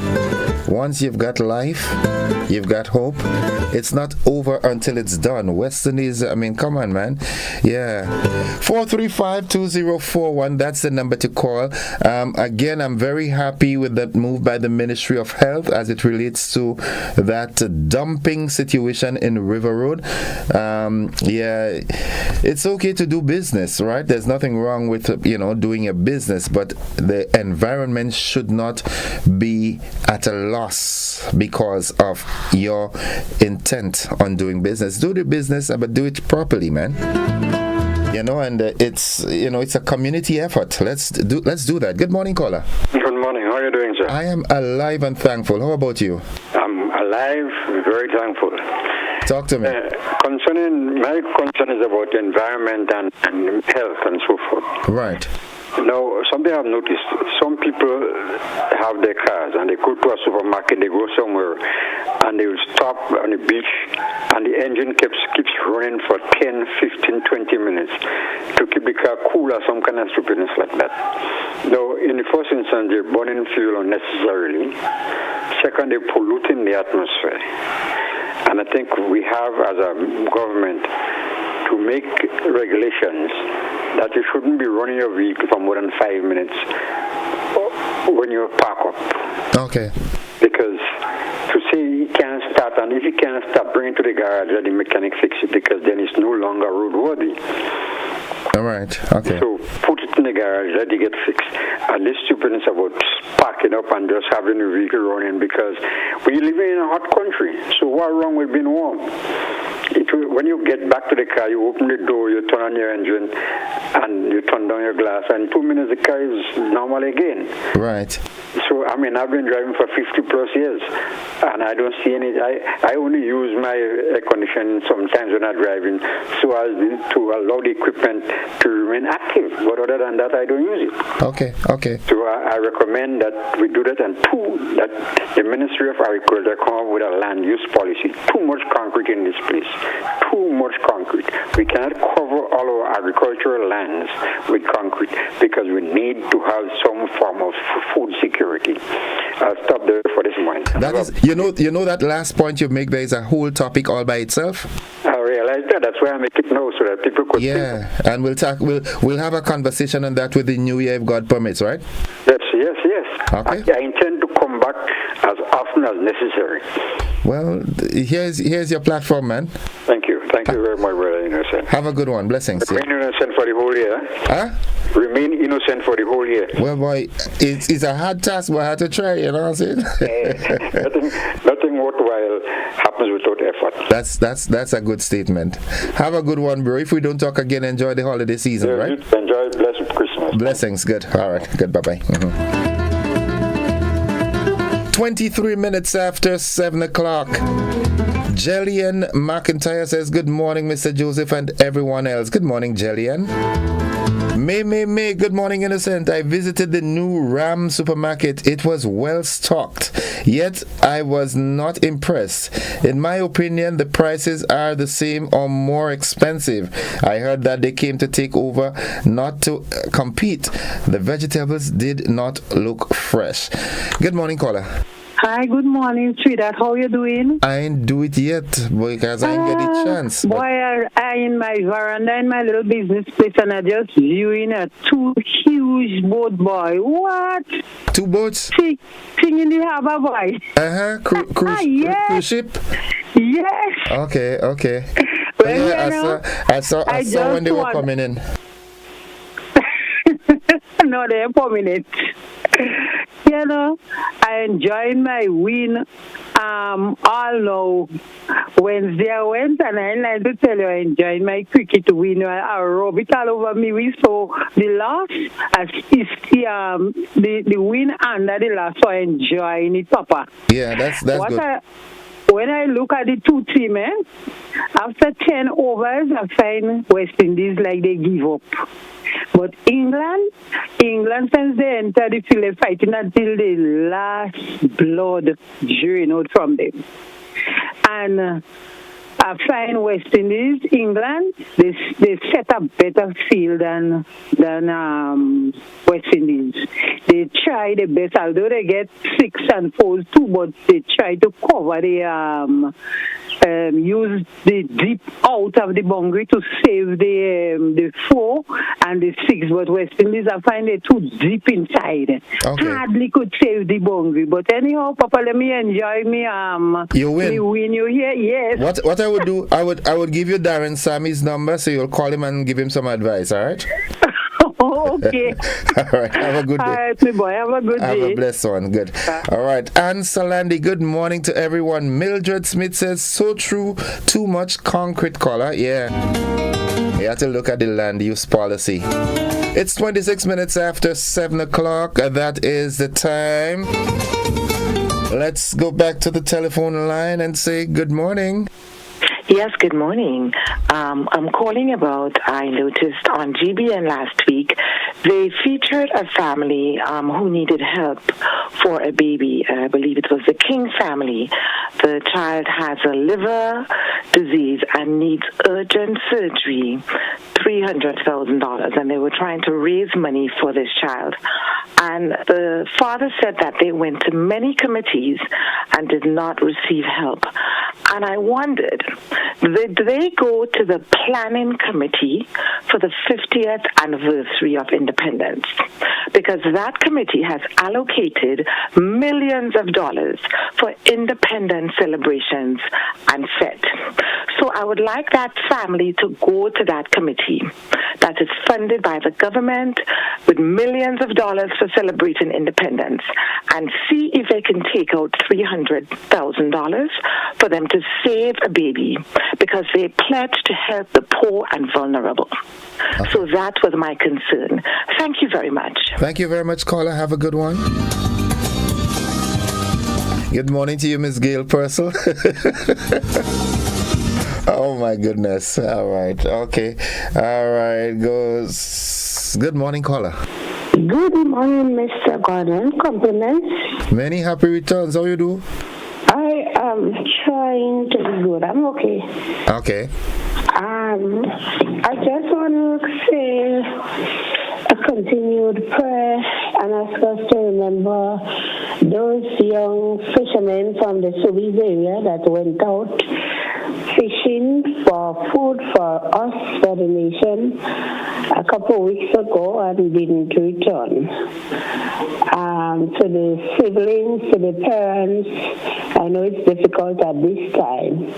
Once you've got life, you've got hope. It's not over until it's done. West Indies, I mean, come on, man. Yeah. 435-2041. That's the number to call. Again, I'm very happy with that move by the Ministry of Health as it relates to that dumping situation in River Road. Yeah, it's okay to do business, right? There's nothing wrong with, doing a business, but the environment should not be at a loss because of your intent on doing business. Do the business, but do it properly, man. And it's a community effort. Let's do that. Good morning, caller. Good morning. How are you doing, sir? I am alive and thankful. How about you? I'm alive, very thankful. Talk to me. My concern is about the environment and health and so forth. Right. Now, something I've noticed, some people have their cars and they go to a supermarket, they go somewhere and they will stop on the beach and the engine keeps running for 10, 15, 20 minutes to keep the car cool or some kind of stupidness like that. Now, in the first instance, they're burning fuel unnecessarily. Second, they're polluting the atmosphere. And I think we have, as a government, to make regulations that you shouldn't be running your vehicle for more than 5 minutes when you park up. Okay. Because to say you can't start, and if you can't start, bring it to the garage, let the mechanic fix it, because then it's no longer roadworthy. All right. Okay. So put it in the garage, let it get fixed. And this stupidness about parking up and just having the vehicle running, because we live in a hot country. So what wrong with being warm? When you get back to the car, you open the door, you turn on your engine, and you turn down your glass, and in 2 minutes the car is normal again. Right. So, I've been driving for 50 plus years, and I don't see any. I only use my air conditioning sometimes when I'm driving, so as to allow the equipment to remain active. But other than that, I don't use it. Okay. So I recommend that we do that, and two, that the Ministry of Agriculture come up with a land use policy. Too much concrete in this place. Too much concrete. We cannot cover all our agricultural lands with concrete because we need to have some form of food security. I'll stop there for this morning. That is, that last point you make there is a whole topic all by itself. I realize that. That's why I make it now so that people could. Yeah, and we'll have a conversation on that with the new year if God permits, right? Yes. Okay. I intend to come back as often as necessary. Well, here's your platform, man. Thank you very much, brother Innocent. Have a good one. Blessings. Remain innocent for the whole year. Huh? Remain innocent for the whole year. Well, boy, it's a hard task, but I have to try. You know what I'm saying? Nothing worthwhile happens without effort. That's a good statement. Have a good one, bro. If we don't talk again, enjoy the holiday season, right? Enjoy. Blessed Christmas. Blessings. Good. All right. Good. Bye-bye. 23 minutes after 7 o'clock. Jillian McIntyre says, good morning, Mr. Joseph and everyone else. Good morning, Jillian. May, good morning, Innocent. I visited the new Ram supermarket. It was well stocked, yet I was not impressed. In my opinion, the prices are the same or more expensive. I heard that they came to take over, not to compete. The vegetables did not look fresh. Good morning, caller. Hi, good morning, sweetheart. How you doing? I ain't do it yet because I ain't get a chance. Boy, I in my veranda in my little business place and I just viewing a 2 huge boat, boy. What? 2 boats? Thing in the harbor, boy. Cruise ship? Yes. Okay. Well, yeah, I saw when they were coming in. No, they're permanent. You know, I enjoyed my win all now. Wednesday I went and I like to tell you I enjoyed my cricket win. I rub it all over me. We saw the loss as is the win under the loss, so I enjoying it, Papa. Yeah, that's good. When I look at the 2 teams, after 10 overs, I find West Indies like they give up. But England, since they entered the field, they're fighting until the last blood drain out from them. And I find West Indies, England, they set a better field than West Indies. They try the best, although they get 6 and 4 too, but they try to cover the use the deep out of the boundary to save the 4 and the 6. But West Indies, I find it too deep inside. Okay. Hardly could save the boundary. But anyhow, Papa, let me enjoy me. You win. We win. You hear? Yes. What I would do? I would give you Darren Sammy's number, so you'll call him and give him some advice. All right. Okay. All right. Have a good day. All right, my boy. Have a good day. Have a blessed one. Good. All right. Ann Salandi, good morning to everyone. Mildred Smith says, so true. Too much concrete, caller. Yeah. You have to look at the land use policy. It's 26 minutes after 7 o'clock. That is the time. Let's go back to the telephone line and say good morning. Yes, good morning. I'm calling about, I noticed on GBN last week, they featured a family who needed help for a baby. I believe it was the King family. The child has a liver disease and needs urgent surgery, $300,000, and they were trying to raise money for this child. And the father said that they went to many committees and did not receive help. And I wondered, did they go to the planning committee for the 50th anniversary of independence? Because that committee has allocated millions of dollars for independence celebrations and FET. So I would like that family to go to that committee that is funded by the government with millions of dollars for celebrating independence and see if they can take out $300,000 for them to save a baby, because they pledged to help the poor and vulnerable. Okay. So that was my concern. Thank you very much. Thank you very much, caller. Have a good one. Good morning to you, Miss Gail Purcell. Oh my goodness. All right. Okay. All right. Goes. Good morning, caller. Good morning, Mr. Gordon. Compliments. Many happy returns. How you do? I am trying to be good. I'm okay. Okay. I just want to say a continued prayer and ask us to remember those young fishermen from the Sobeys area that went out fishing for food for us, for the nation, a couple of weeks ago and didn't return. To the siblings, to the parents, I know it's difficult at this time,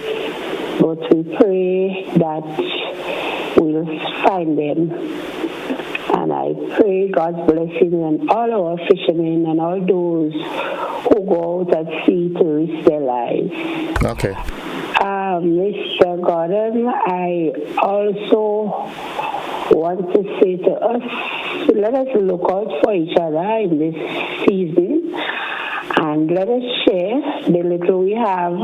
but we pray that we'll find them. And I pray God's blessing on all our fishermen and all those who go out at sea to risk their lives. Okay. Mr. Gordon, I also want to say to us, let us look out for each other in this season and and let us share the little we have.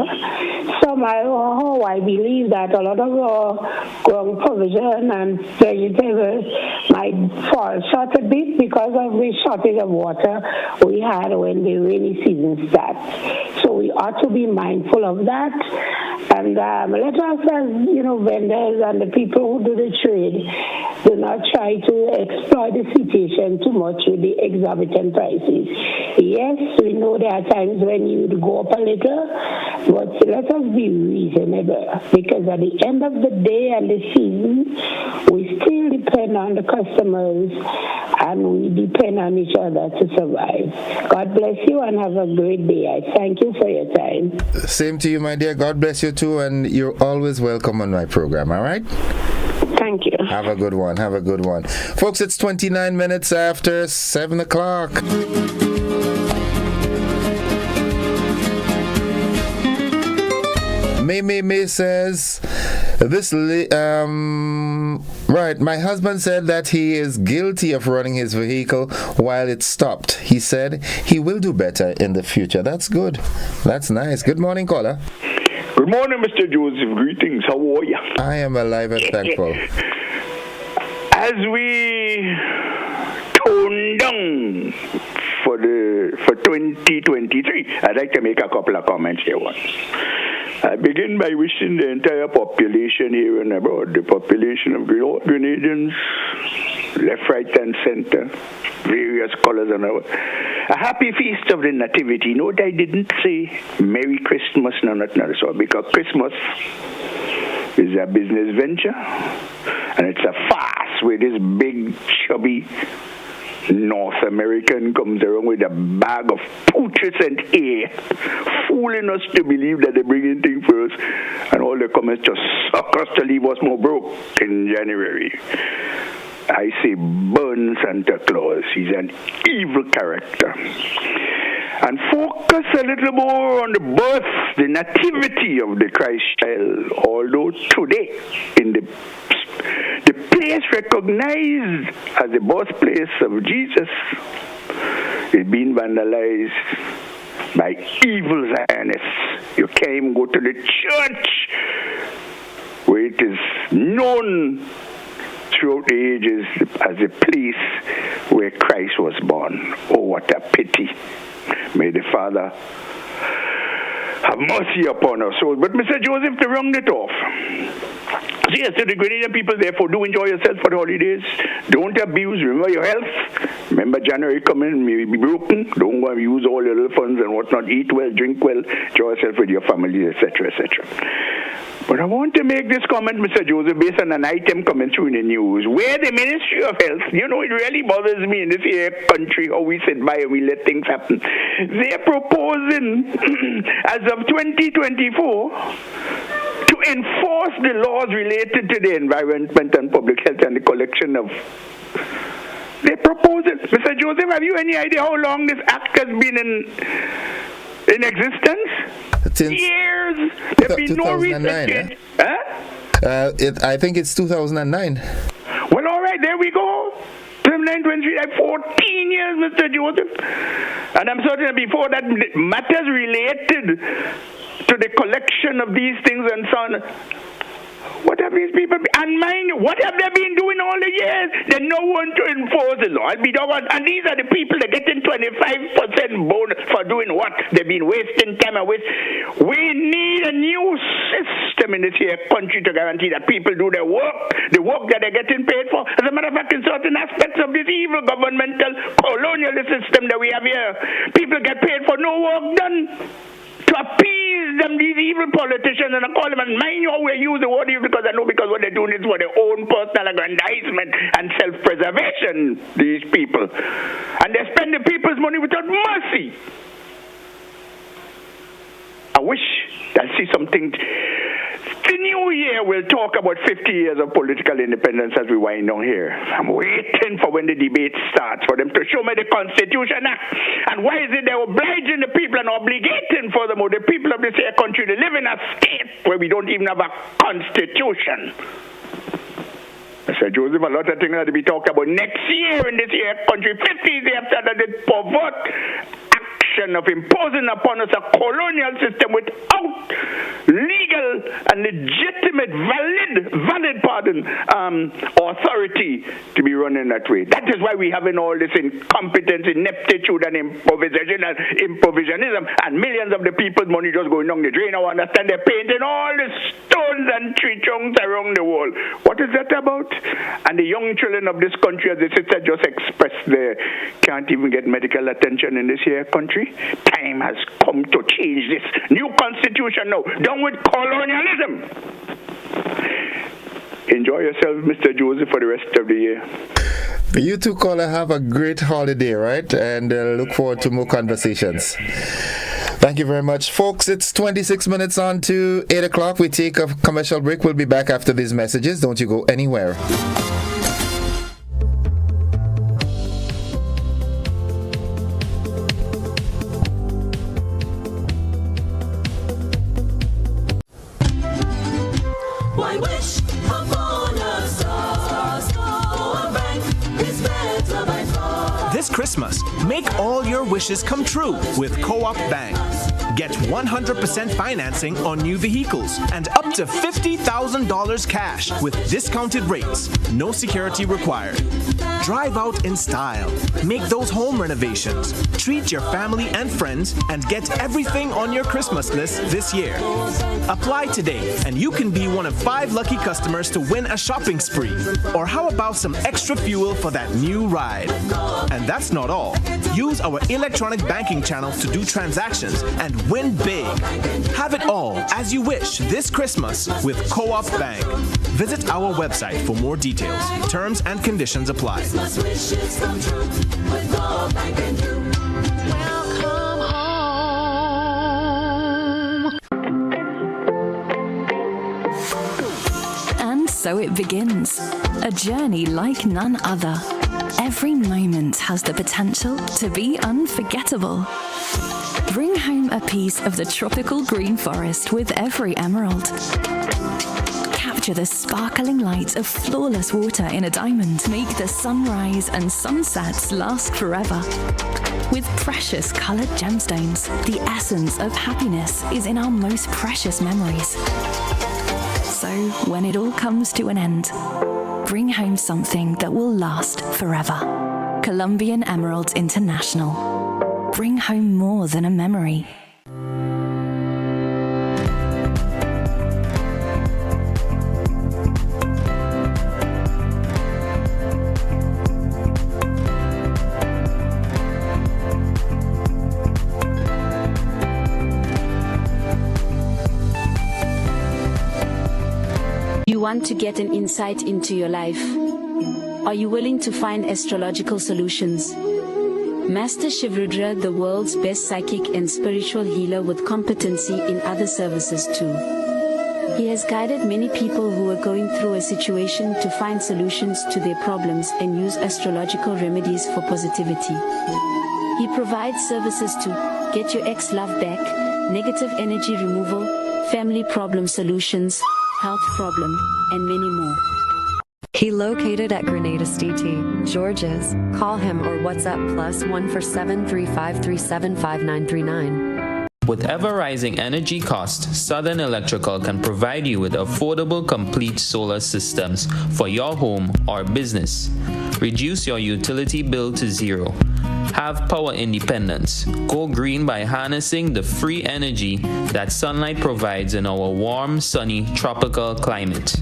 Somehow, I believe that a lot of our growing provision and vegetables might fall short a bit because of the shortage of water we had when the rainy season starts. So we ought to be mindful of that. And let us, as vendors and the people who do the trade, do not try to exploit the situation too much with the exorbitant prices. Yes, we know there are times when you would go up a little, but let us be reasonable, because at the end of the day and the season, we still depend on the customers and we depend on each other to survive. God bless you and have a great day. I thank you for your time. Same to you, my dear. God bless you too, and you're always welcome on my program, all right? Thank you. Have a good one. Have a good one. Folks, it's 29 minutes after 7 o'clock. May says, right, my husband said that he is guilty of running his vehicle while it stopped. He said he will do better in the future. That's good. That's nice. Good morning, caller. Good morning, Mr. Joseph. Greetings. How are you? I am alive and thankful. As we tone down for 2023, I'd like to make a couple of comments here. One, I begin by wishing the entire population here and abroad, the population of Grenadians, left, right, and center, various colors and all, a happy feast of the Nativity. Note I didn't say Merry Christmas, no, not so, because Christmas is a business venture, and it's a farce where this big, chubby North American comes around with a bag of putrescent air, fooling us to believe that they're bringing things for us, and all the comments just suck us to leave us more broke in January. I say burn Santa Claus. He's an evil character. And focus a little more on the birth, the nativity of the Christ child, although today in the place recognized as the birthplace of Jesus is being vandalized by evil Zionists. You can't even go to the church where it is known throughout the ages as a place where Christ was born. Oh, what a pity. May the Father have mercy upon us. But Mr. Joseph, to round it off, yes, to the Grenadian people, therefore, do enjoy yourself for the holidays. Don't abuse. Remember your health. Remember January coming, may be broken. Don't go and use all your little funds and whatnot. Eat well, drink well, enjoy yourself with your family, etc., etc. But I want to make this comment, Mr. Joseph, based on an item coming through in the news, where the Ministry of Health, it really bothers me in this here country how we sit by and we let things happen. They're proposing, as of 2024, to enforce the laws related to the environment and public health and the collection of... They propose it. Mr. Joseph, have you any idea how long this act has been in existence? Since years. There's been no research. I think it's 2009. Well, all right, there we go. 2023, like 14 years, Mr. Joseph. And I'm certain that before that, matters related to the collection of these things and so on. What have these people been, and mind you, what have they been doing all the years? There's no one to enforce the law. And these are the people that are getting 25% bonus for doing what? They've been wasting time and waste. We need a new system in this here country to guarantee that people do their work, the work that they're getting paid for. As a matter of fact, in certain aspects of this evil governmental colonialist system that we have here, people get paid for no work done. To appease them, these evil politicians, and I call them, and mind you how we use the word evil, because I know because what they're doing is for their own personal aggrandizement and self-preservation, these people. And they spend the people's money without mercy. I wish I see something. The new year will talk about 50 years of political independence as we wind down here. I'm waiting for when the debate starts for them to show me the Constitution Act. And why is it they're obliging the people and obligating furthermore the people of this here country to live in a state where we don't even have a constitution? Mr. Joseph, a lot of things that to be talked about next year in this here country, 50 years after that, the pervert notion of imposing upon us a colonial system without legal and legitimate, valid authority to be running that way. That is why we having all this incompetence, ineptitude, and improvisionism, and millions of the people's money just going down the drain. I understand they're painting all the stones and tree trunks around the wall. What is that about? And the young children of this country, as the sister just expressed there, can't even get medical attention in this here country. Time has come to change this new constitution now. Down with colonialism. Enjoy yourself, Mr. Joseph, for the rest of the year. You two, caller, have a great holiday, right? And look forward to more conversations. Thank you very much, folks. It's 26 minutes on to 8 o'clock. We take a commercial break. We'll be back after these messages. Don't you go anywhere. Why wish upon a star? A bank is better by far. This Christmas, make all your wishes come true with Co-op Bank. Get 100% financing on new vehicles and up to $50,000 cash with discounted rates. No security required. Drive out in style. Make those home renovations. Treat your family and friends and get everything on your Christmas list this year. Apply today and you can be one of 5 lucky customers to win a shopping spree. Or how about some extra fuel for that new ride? And that's not all. Use our electronic banking channel to do transactions and win big. Have it all as you wish this Christmas with Co-op Bank. Visit our website for more details. Terms and conditions apply. And so it begins. A journey like none other. Every moment has the potential to be unforgettable. Bring home a piece of the tropical green forest with every emerald. Capture the sparkling light of flawless water in a diamond. Make the sunrise and sunsets last forever. With precious colored gemstones, the essence of happiness is in our most precious memories. So, when it all comes to an end, bring home something that will last forever. Colombian Emeralds International. Bring home more than a memory. You want to get an insight into your life? Are you willing to find astrological solutions? Master Shivrudra, the world's best psychic and spiritual healer with competency in other services too. He has guided many people who are going through a situation to find solutions to their problems and use astrological remedies for positivity. He provides services to get your ex-love back, negative energy removal, family problem solutions, health problem, and many more. He located at Grenada CT, Georges. Call him or WhatsApp +1 for 735375939. With ever-rising energy costs, Southern Electrical can provide you with affordable, complete solar systems for your home or business. Reduce your utility bill to zero. Have power independence. Go green by harnessing the free energy that sunlight provides in our warm, sunny, tropical climate.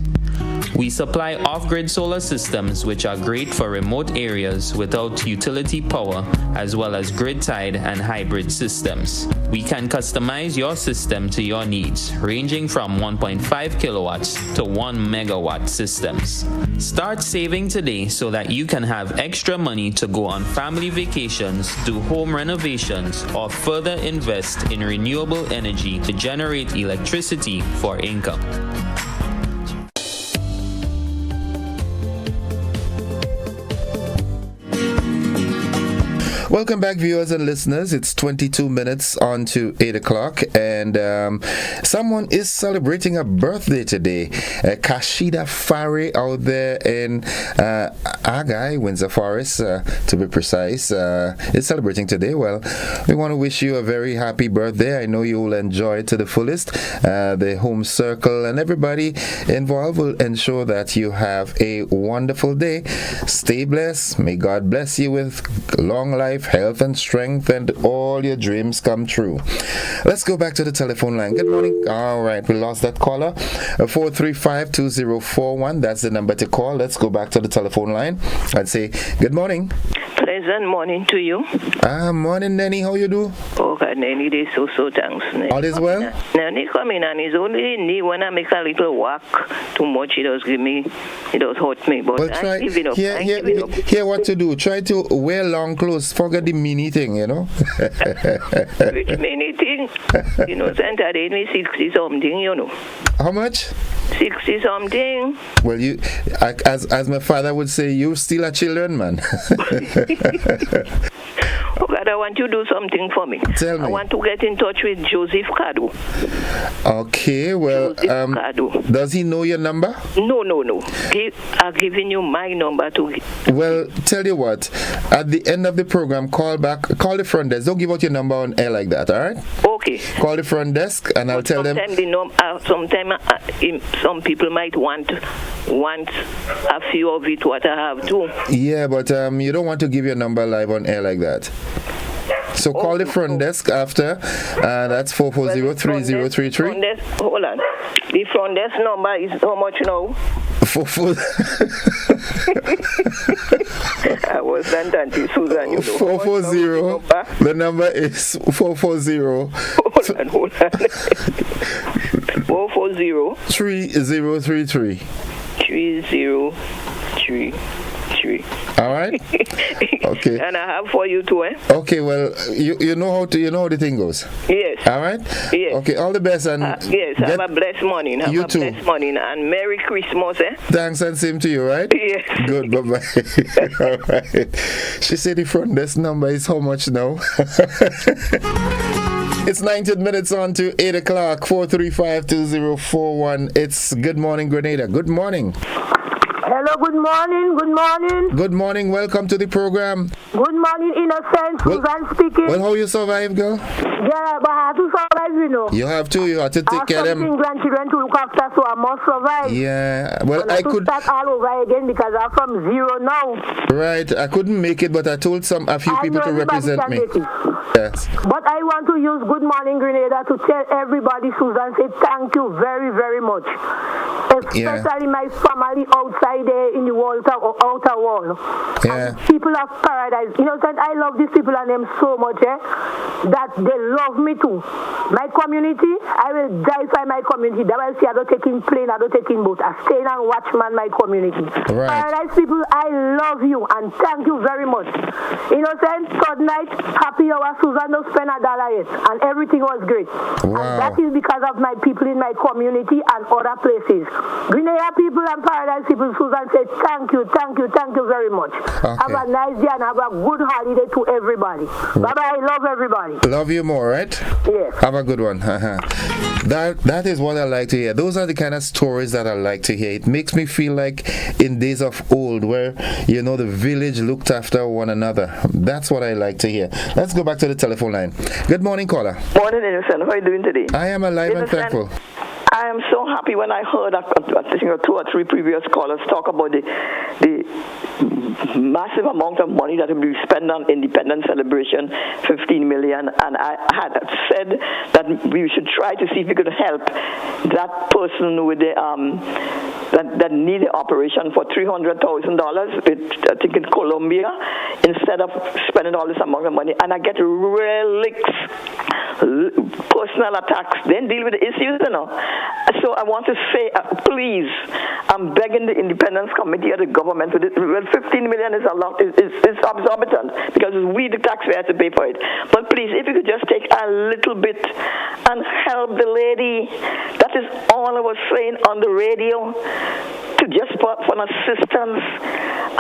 We supply off-grid solar systems which are great for remote areas without utility power, as well as grid-tied and hybrid systems. We can customize your system to your needs, ranging from 1.5 kilowatts to 1 megawatt systems. Start saving today so that you can have extra money to go on family vacations, do home renovations, or further invest in renewable energy to generate electricity for income. Welcome back, viewers and listeners. It's 22 minutes on to 8 o'clock, and someone is celebrating a birthday today. Kashida Fari out there in Agai, Windsor Forest, to be precise, is celebrating today. Well, we want to wish you a very happy birthday. I know you will enjoy it to the fullest. The home circle and everybody involved will ensure that you have a wonderful day. Stay blessed. May God bless you with long life, health and strength, and all your dreams come true. Let's go back to the telephone line. Good morning. All right, we lost that caller. 435-2041. That's the number to call. Let's go back to the telephone line. I'd say good morning. Pleasant morning to you. Morning, Nanny. How you do? Oh, God, Nanny, they so thanks. All is well? Nanny come in and he's only knee when I make a little walk too much. He does hurt me. But well, I'm giving up. Here what to do. Try to wear long clothes. Forget the mini thing, you know. Which mini thing? You know, Santa gave me 60 something, you know. How much? 60 something. Well, you, as my father would say, you still a children, man. Oh God, I want you to do something for me. Tell me. I want to get in touch with Joseph Cado. Okay, well, does he know your number? No. I'm giving you my number to. Well, tell you what, at the end of the program, call the front desk. Don't give out your number on air like that, all right? Okay. Call the front desk, and I'll tell them. Sometimes some people might want a few of it, what I have too. Yeah, but you don't want to give your number live on air like that. So call the front desk after. That's 440-3033. Hold on. The front desk number is how much now? I was done, Auntie Susan. You know. 440. The number is 440. Hold on. 440. 3033. 3033. All right. Okay. And I have for you too, eh? Okay. Well, you know how the thing goes. Yes. All right. Yes. Okay. All the best and yes. Have a blessed morning. You too. Blessed morning and Merry Christmas, eh? Thanks and same to you, right? Yes. Good. Bye bye. All right. She said the front desk number is how much now? It's 19 minutes on to 8 o'clock. 435-2041. It's Good Morning Grenada. Good morning. Hello, good morning. Good morning. Welcome to the program. Good morning, Innocent. Susan speaking. Well, how you survive, girl? Yeah, but I have to survive, you know. You have to. You have to take care of them. Grandchildren to look after, so I must survive. Yeah. Well, I could start all over again because I'm from zero now. Right. I couldn't make it, but I told a few people to represent me. Yes. But I want to use Good Morning Grenada to tell everybody, Susan, say thank you very, very much. Especially my family outside there in the outer wall. Yeah. And people of paradise. You know, I love these people and them so much, that they love me too. My community, I will die for my community. That will see I don't take in plane, I don't take in boat. I stay and watch my community. Right. Paradise people, I love you and thank you very much. Innocent, third night, happy hour, Susan don't spend $1 yet. And everything was great. Wow. And that is because of my people in my community and other places. Grenada people and Paradise people, Susan said thank you very much. Okay. Have a nice day and have a good holiday to everybody. Bye-bye, love everybody. Love you more, right? Yes. Have a good one. That is what I like to hear. Those are the kind of stories that I like to hear. It makes me feel like in days of old where, you know, the village looked after one another. That's what I like to hear. Let's go back to the telephone line. Good morning, caller. Morning, Innocent. How are you doing today? I am alive and thankful. I am so happy when I heard I think 2 or 3 previous callers talk about the massive amount of money that will be spent on Independence celebration, 15 million, and I had said that we should try to see if we could help that person with the that need the operation for $300,000, I think in Colombia, instead of spending all this amount of money, and I get relics, personal attacks, then deal with the issues, you know. So I want to say, please, I'm begging the Independence Committee of the government, 15 million is a lot. It's exorbitant because we, the taxpayers, to pay for it. But please, if you could just take a little bit and help the lady. That is all I was saying on the radio. To just for an assistance,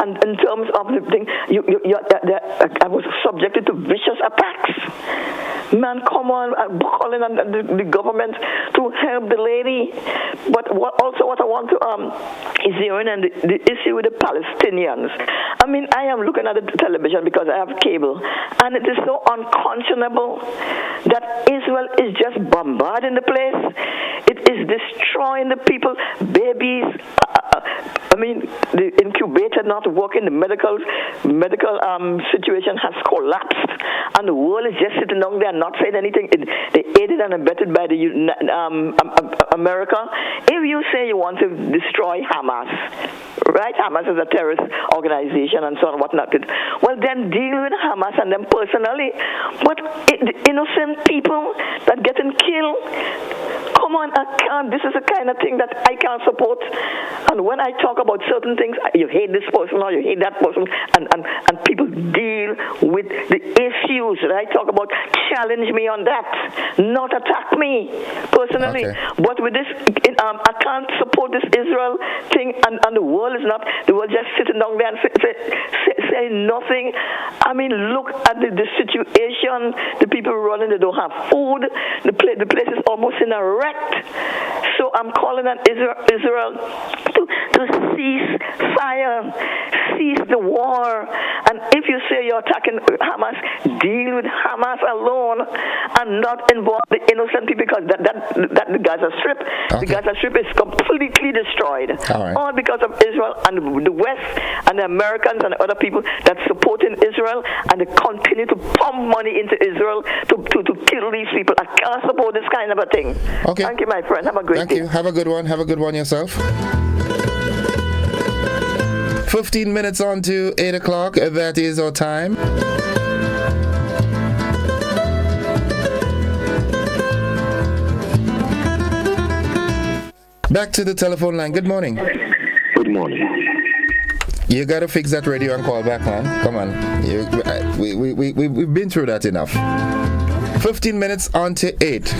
and in terms of the thing, I was subjected to vicious attacks. Man, come on, I'm calling on the government to help the lady. But what I want to is the issue with the Palestinians. I mean, I am looking at the television because I have cable, and it is so unconscionable that Israel is just bombarding the place. It is destroying the people, babies. I mean, the incubator not working, the medical situation has collapsed, and the world is just sitting down there and not saying anything. They aided and abetted by the America. If you say you want to destroy Hamas, right? Hamas is a terrorist organization and so on, whatnot. Well, then deal with Hamas and them personally. But the innocent people that getting killed, come on, I can't. This is the kind of thing that I can't support. And when I talk about certain things, you hate this person or you hate that person, and people deal with the issues that I talk about. Challenge me on that, not attack me personally. Okay. But with this, I can't support this Israel thing, and the world is not. The world just sitting down there and say nothing. I mean, look at the situation. The people running, they don't have food. The place is almost in a wreck. So I'm calling on Israel to cease fire, cease the war. And if you say you're attacking Hamas, deal with Hamas alone and not involve the innocent people, because that the Gaza Strip, the Gaza Strip is completely destroyed. All because of Israel and the West and the Americans and other people that's supporting Israel, and they continue to pump money into Israel to kill these people. I can't support this kind of a thing. Okay. Thank you, my friend. Have a great day. Thank you. Have a good one. Have a good one yourself. 15 minutes on to 8 o'clock. That is our time. Back to the telephone line. Good morning. Good morning. You gotta fix that radio and call back, man. Come on. We've been through that enough. 15 minutes on to 8.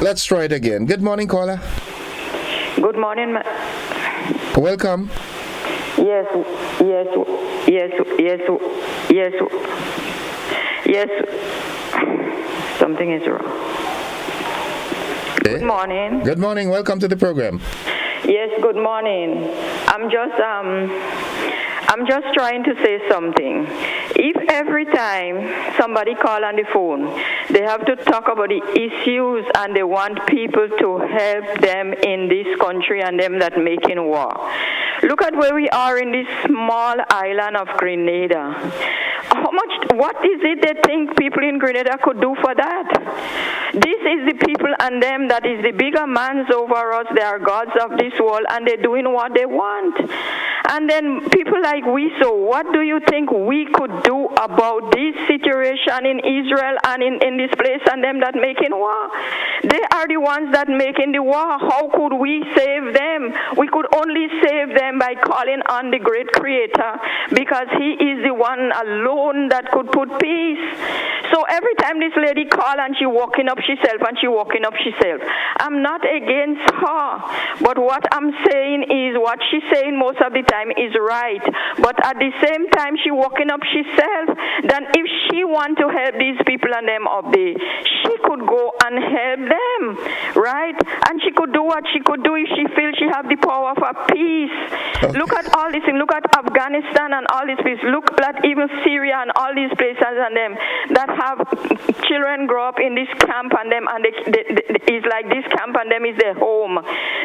Let's try it again. Good morning, caller. Good morning. Welcome. Yes. Something is wrong. Okay. Good morning. Good morning. Welcome to the program. Yes, good morning. I'm just trying to say something. If every time somebody call on the phone, they have to talk about the issues and they want people to help them in this country and them that making war. Look at where we are in this small island of Grenada. What is it they think people in Grenada could do for that? This is the people and them that is the bigger mans over us. They are gods of this world and they're doing what they want. And then people like we, so what do you think we could do about this situation in Israel and in this place and them that making war? They are the ones that making the war. How could we save them? We could only save them by calling on the great Creator, because He is the one alone that could put peace. So every time this lady call and she walking up herself and she walking up herself, I'm not against her, but what I'm saying is what she's saying most of the time is right. But at the same time she walking up herself, then if she want to help these people and them up there, she could go and help them, right? And she could do what she could do if she feels she have the power for peace. Okay. Look at all this thing. Look at Afghanistan and all this place. Look at even Syria and all these places and them that have children grow up in this camp and them, and it's like this camp and them is their home.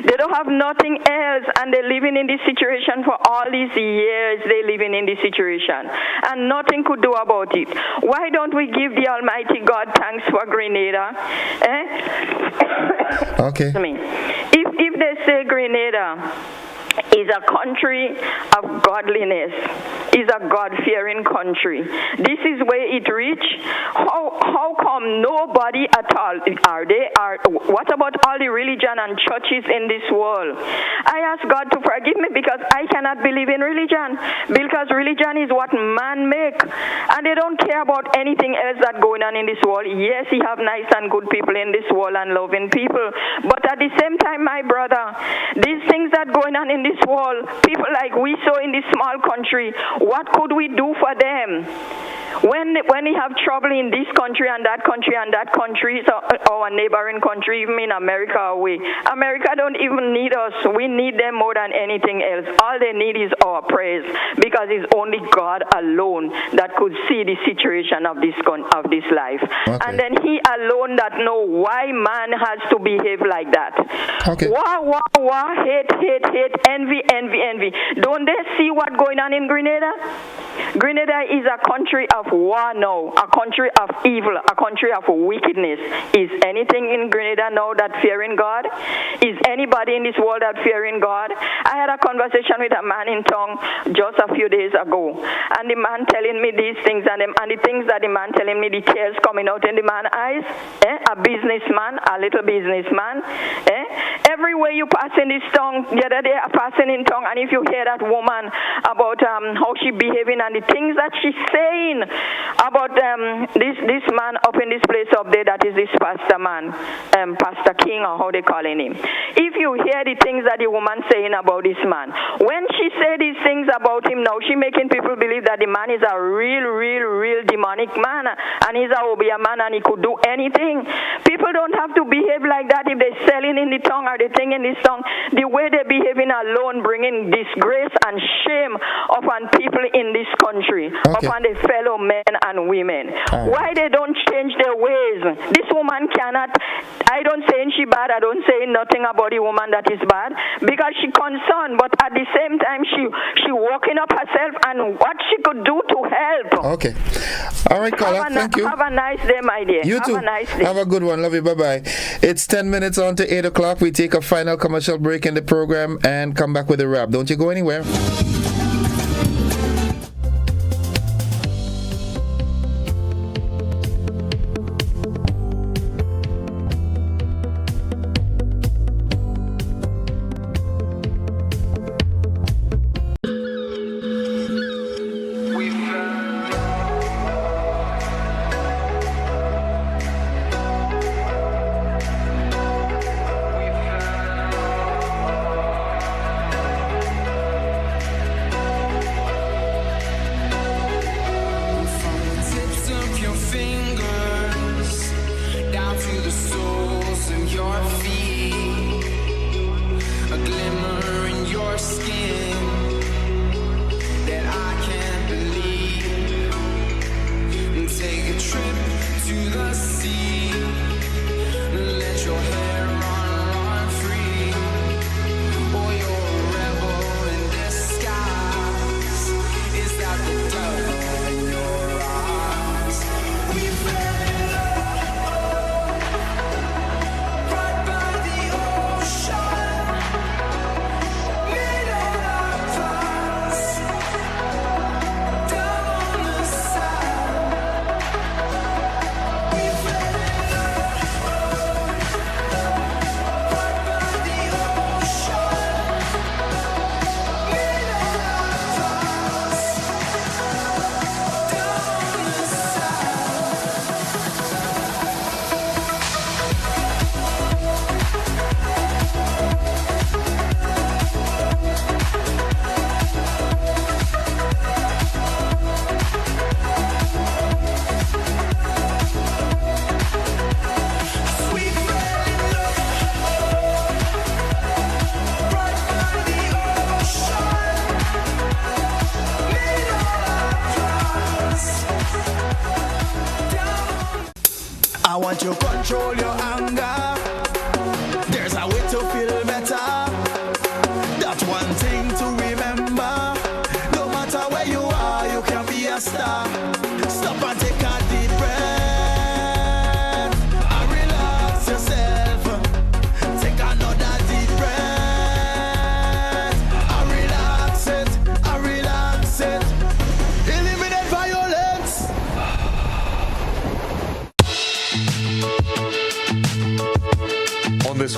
They don't have nothing else, and they're living in this situation for all these years. They're living in this situation, and nothing could do about it. Why don't we give the Almighty God thanks for Grenada? Okay. If they say Grenada is a country of godliness, is a God-fearing country. This is where it reached. How come nobody at all what about all the religion and churches in this world? I ask God to forgive me because I cannot believe in religion, because religion is what man make, and they don't care about anything else that's going on in this world. Yes, you have nice and good people in this world and loving people, but at the same time, my brother, these things that going on in this world, people like we saw in this small country, what could we do for them? When we have trouble in this country and that country and that country, so our neighboring country, even in America, America don't even need us. We need them more than anything else. All they need is our praise, because it's only God alone that could see the situation of this life. Okay. And then He alone that know why man has to behave like that. Okay. War, hate, envy. Don't they see what's going on in Grenada? Grenada is a country of war now, a country of evil, a country of wickedness. Is anything in Grenada now that fearing God? Is anybody in this world that fearing God? I had a conversation with a man in town just a few days ago, and the man telling me these things, and the things that the man telling me, the tears coming out in the man's eyes. A businessman, a little businessman. Everywhere you pass in this town, the other day I passing in town, and if you hear that woman about how she behaving and the things that she's saying about this man up in this place up there, that is this pastor man, Pastor King, or how they calling him. If you hear the things that the woman saying about this man, when she say these things about him now, she making people believe that the man is a real demonic man, and he's a obia man, and he could do anything. People don't have to behave like that if they're selling in the tongue or they thing in this tongue. The way they're behaving alone bringing disgrace and shame upon people in this country, upon their fellow men and women. Why they don't change their ways? This woman cannot, I don't say she bad, I don't say nothing about the woman that is bad, because she concerned, but at the same time she walking up herself and what she could do to help. Okay. All right, Carla, thank you. Have a nice day, my dear. You too. Have a nice day. Have a good one. Love you. Bye-bye. It's 10 minutes on to 8 o'clock. We take a final commercial break in the program and come back with a wrap. Don't you go anywhere. I want you to control your anger. There's a way to feel better. That's one thing to remember. No matter where you are, you can be a star. Stop and take a deep breath and relax yourself. Take another deep breath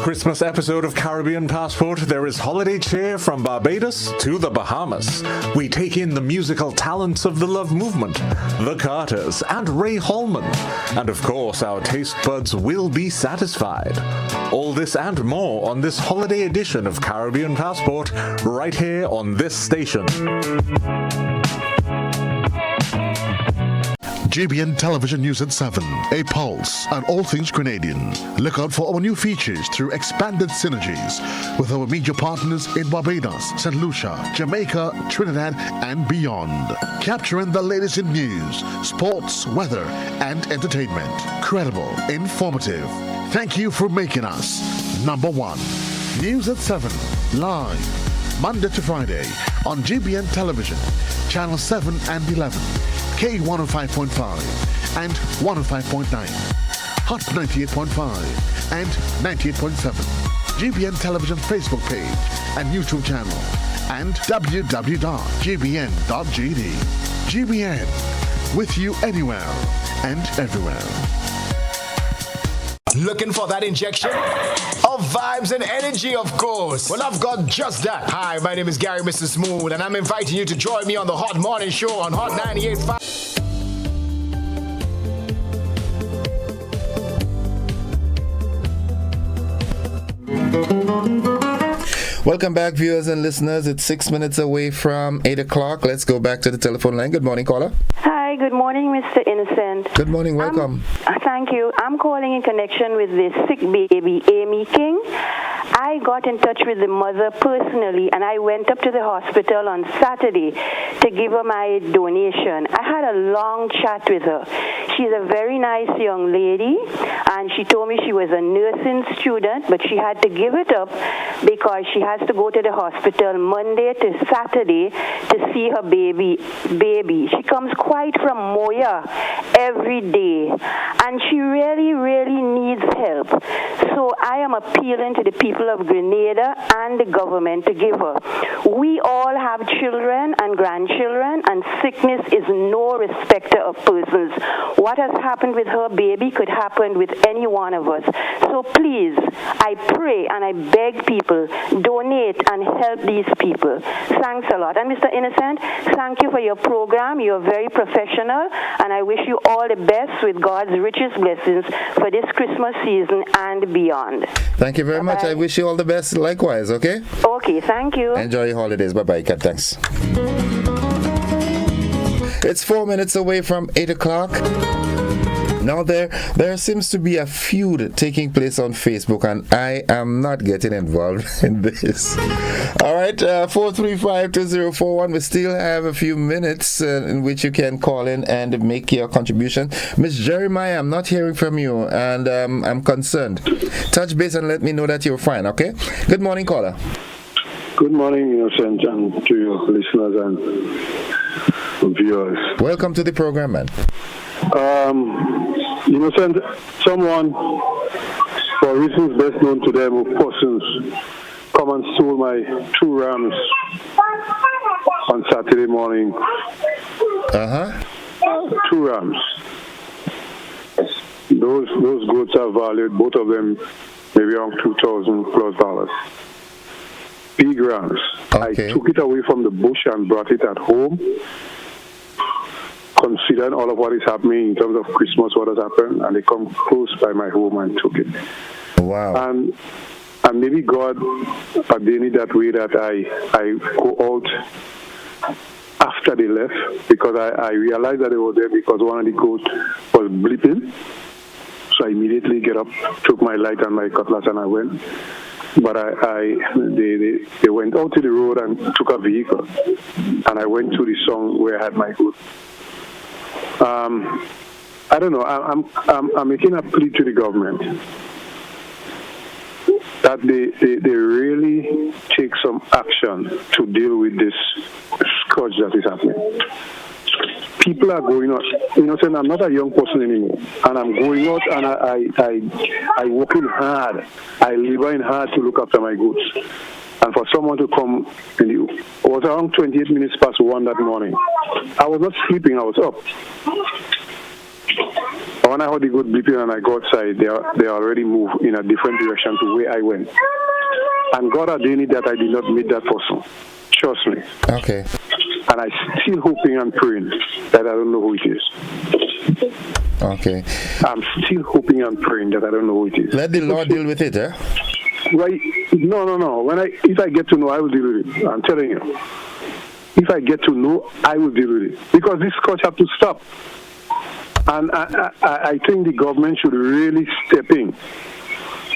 Christmas episode of Caribbean Passport, there is holiday cheer from Barbados to the Bahamas. We take in the musical talents of the Love Movement, the Carters, and Ray Holman. And of course, our taste buds will be satisfied. All this and more on this holiday edition of Caribbean Passport, right here on this station. GBN Television News at 7, a pulse on all things Grenadian. Look out for our new features through expanded synergies with our media partners in Barbados, St. Lucia, Jamaica, Trinidad, and beyond. Capturing the latest in news, sports, weather, and entertainment. Credible, informative. Thank you for making us number one. News at 7, live, Monday to Friday on GBN Television, Channel 7 and 11. K105.5 and 105.9, Hot 98.5 and 98.7, GBN Television Facebook page and YouTube channel, and www.gbn.gd. GBN, with you anywhere and everywhere. Looking for that injection of vibes and energy, of course? Well, I've got just that. Hi, my name is Gary Mr. Smooth, and I'm inviting you to join me on the Hot Morning Show on Hot 98.5. Welcome back, viewers and listeners. It's 6 minutes away from 8 o'clock. Let's go back to the telephone line. Good morning, caller. Hi, good morning, Mr. Innocent. Good morning, welcome. Thank you. I'm calling in connection with this sick baby, Amy King. I got in touch with the mother personally, and I went up to the hospital on Saturday to give her my donation. I had a long chat with her. She's a very nice young lady, and she told me she was a nursing student, but she had to give it up because she has to go to the hospital Monday to Saturday to see her baby. She comes quite from Moya every day, and she really, really needs help. So I am appealing to the people of Grenada and the government to give her. We all have children and grandchildren, and sickness is no respecter of persons. What has happened with her baby could happen with any one of us. So please, I pray and I beg people, donate and help these people. Thanks a lot. And Mr. Innocent, thank you for your program. You're very professional, and I wish you all the best with God's richest blessings for this Christmas season and beyond. Thank you very much. I wish you all the best likewise, okay? Okay, thank you. Enjoy your holidays. Bye-bye, Kat. Thanks. It's 4 minutes away from 8 o'clock. Now there seems to be a feud taking place on Facebook, and I am not getting involved in this. All right, 435-2041. We still have a few minutes in which you can call in and make your contribution. Miss Jeremiah, I'm not hearing from you, and I'm concerned. Touch base and let me know that you're fine, okay? Good morning, caller. Good morning, Innocent, and to your listeners and viewers. Welcome to the program, man. Innocent, someone, for reasons best known to them, of persons, come and stole my 2 rams on Saturday morning. 2 rams. Those goats are valued, both of them, maybe around $2,000+. Big rams. Okay. I took it away from the bush and brought it at home. Considering all of what is happening in terms of Christmas, what has happened, and they come close by my home and took it. Wow. And maybe God ordained it that way that I go out after they left, because I realized that they were there because one of the goats was bleeping. So I immediately get up, took my light and my cutlass, and I went. But they went out to the road and took a vehicle, and I went to the song where I had my goat. I don't know. I'm making a plea to the government that they really take some action to deal with this scourge that is happening. People are going out. Innocent, I'm not a young person anymore, and I'm going out and I working hard. I laboring hard to look after my goods. And for someone to come, it was around 28 minutes past 1 that morning. I was not sleeping, I was up. When I heard the goat bleeping and I go outside, they already moved in a different direction to where I went. And God ordained that I did not meet that person. Trust me. Okay. And I still hoping and praying that I don't know who it is. Okay. I'm still hoping and praying that I don't know who it is. Let the Lord deal with it, eh? Right? No. If I get to know, I will deal with it. I'm telling you. If I get to know, I will deal with it. Because this scourge have to stop. And I think the government should really step in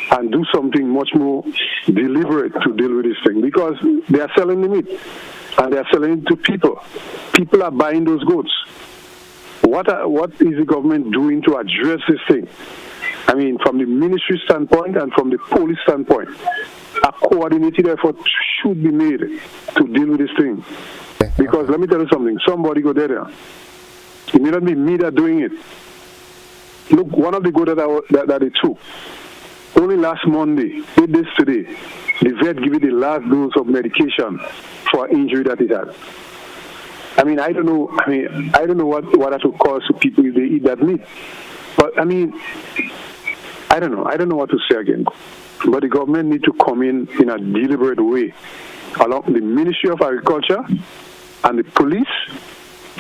and do something much more deliberate to deal with this thing, because they are selling the meat and they are selling it to people. People are buying those goats. What is the government doing to address this thing? I mean, from the ministry standpoint and from the police standpoint, a coordinated effort should be made to deal with this thing. Because let me tell you something, somebody go there. It may not be me that doing it. Look, one of the goats that they took, only last Monday, 8 days today, the vet gave it the last dose of medication for an injury that it had. I mean, I don't know what that would cause to people if they eat that meat. But I mean, I don't know. I don't know what to say again. But the government need to come in a deliberate way, along the Ministry of Agriculture and the police,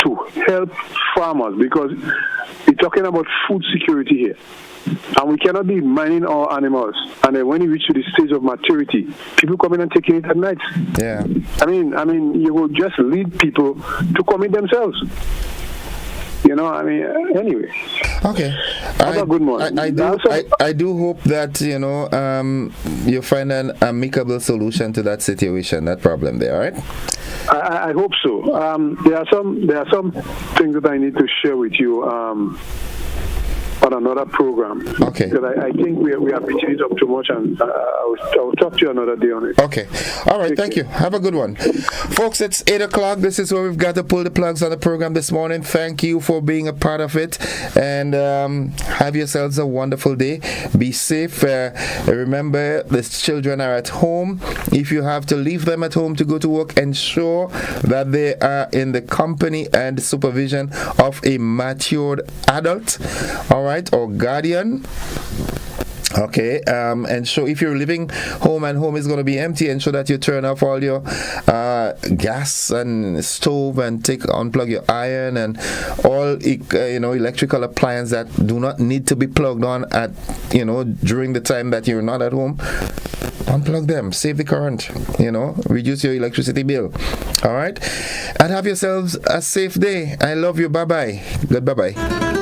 to help farmers, because we're talking about food security here. And we cannot be mining our animals, and then when you reach to the stage of maturity, people come in and taking it at night. Yeah. I mean, you will just lead people to commit themselves. You know, I mean, anyway. Okay. Have a good morning. I do hope that, you know, you find an amicable solution to that situation, that problem there, all right? I hope so. There are some things that I need to share with you on another program. Okay. Because I think we are pitching it up too much, and I'll talk to you another day on it. Okay. All right. Thank you. Have a good one. Folks, it's 8 o'clock. This is where we've got to pull the plugs on the program this morning. Thank you for being a part of it. And have yourselves a wonderful day. Be safe. Remember, the children are at home. If you have to leave them at home to go to work, ensure that they are in the company and supervision of a matured adult. All right. Or guardian. Okay, and so if you're living home and home is going to be empty, ensure that you turn off all your gas and stove and unplug your iron and all electrical appliances that do not need to be plugged on at during the time that you're not at home. Unplug them, save the current, reduce your electricity bill. All right, and have yourselves a safe day. I love you. Bye bye. Goodbye.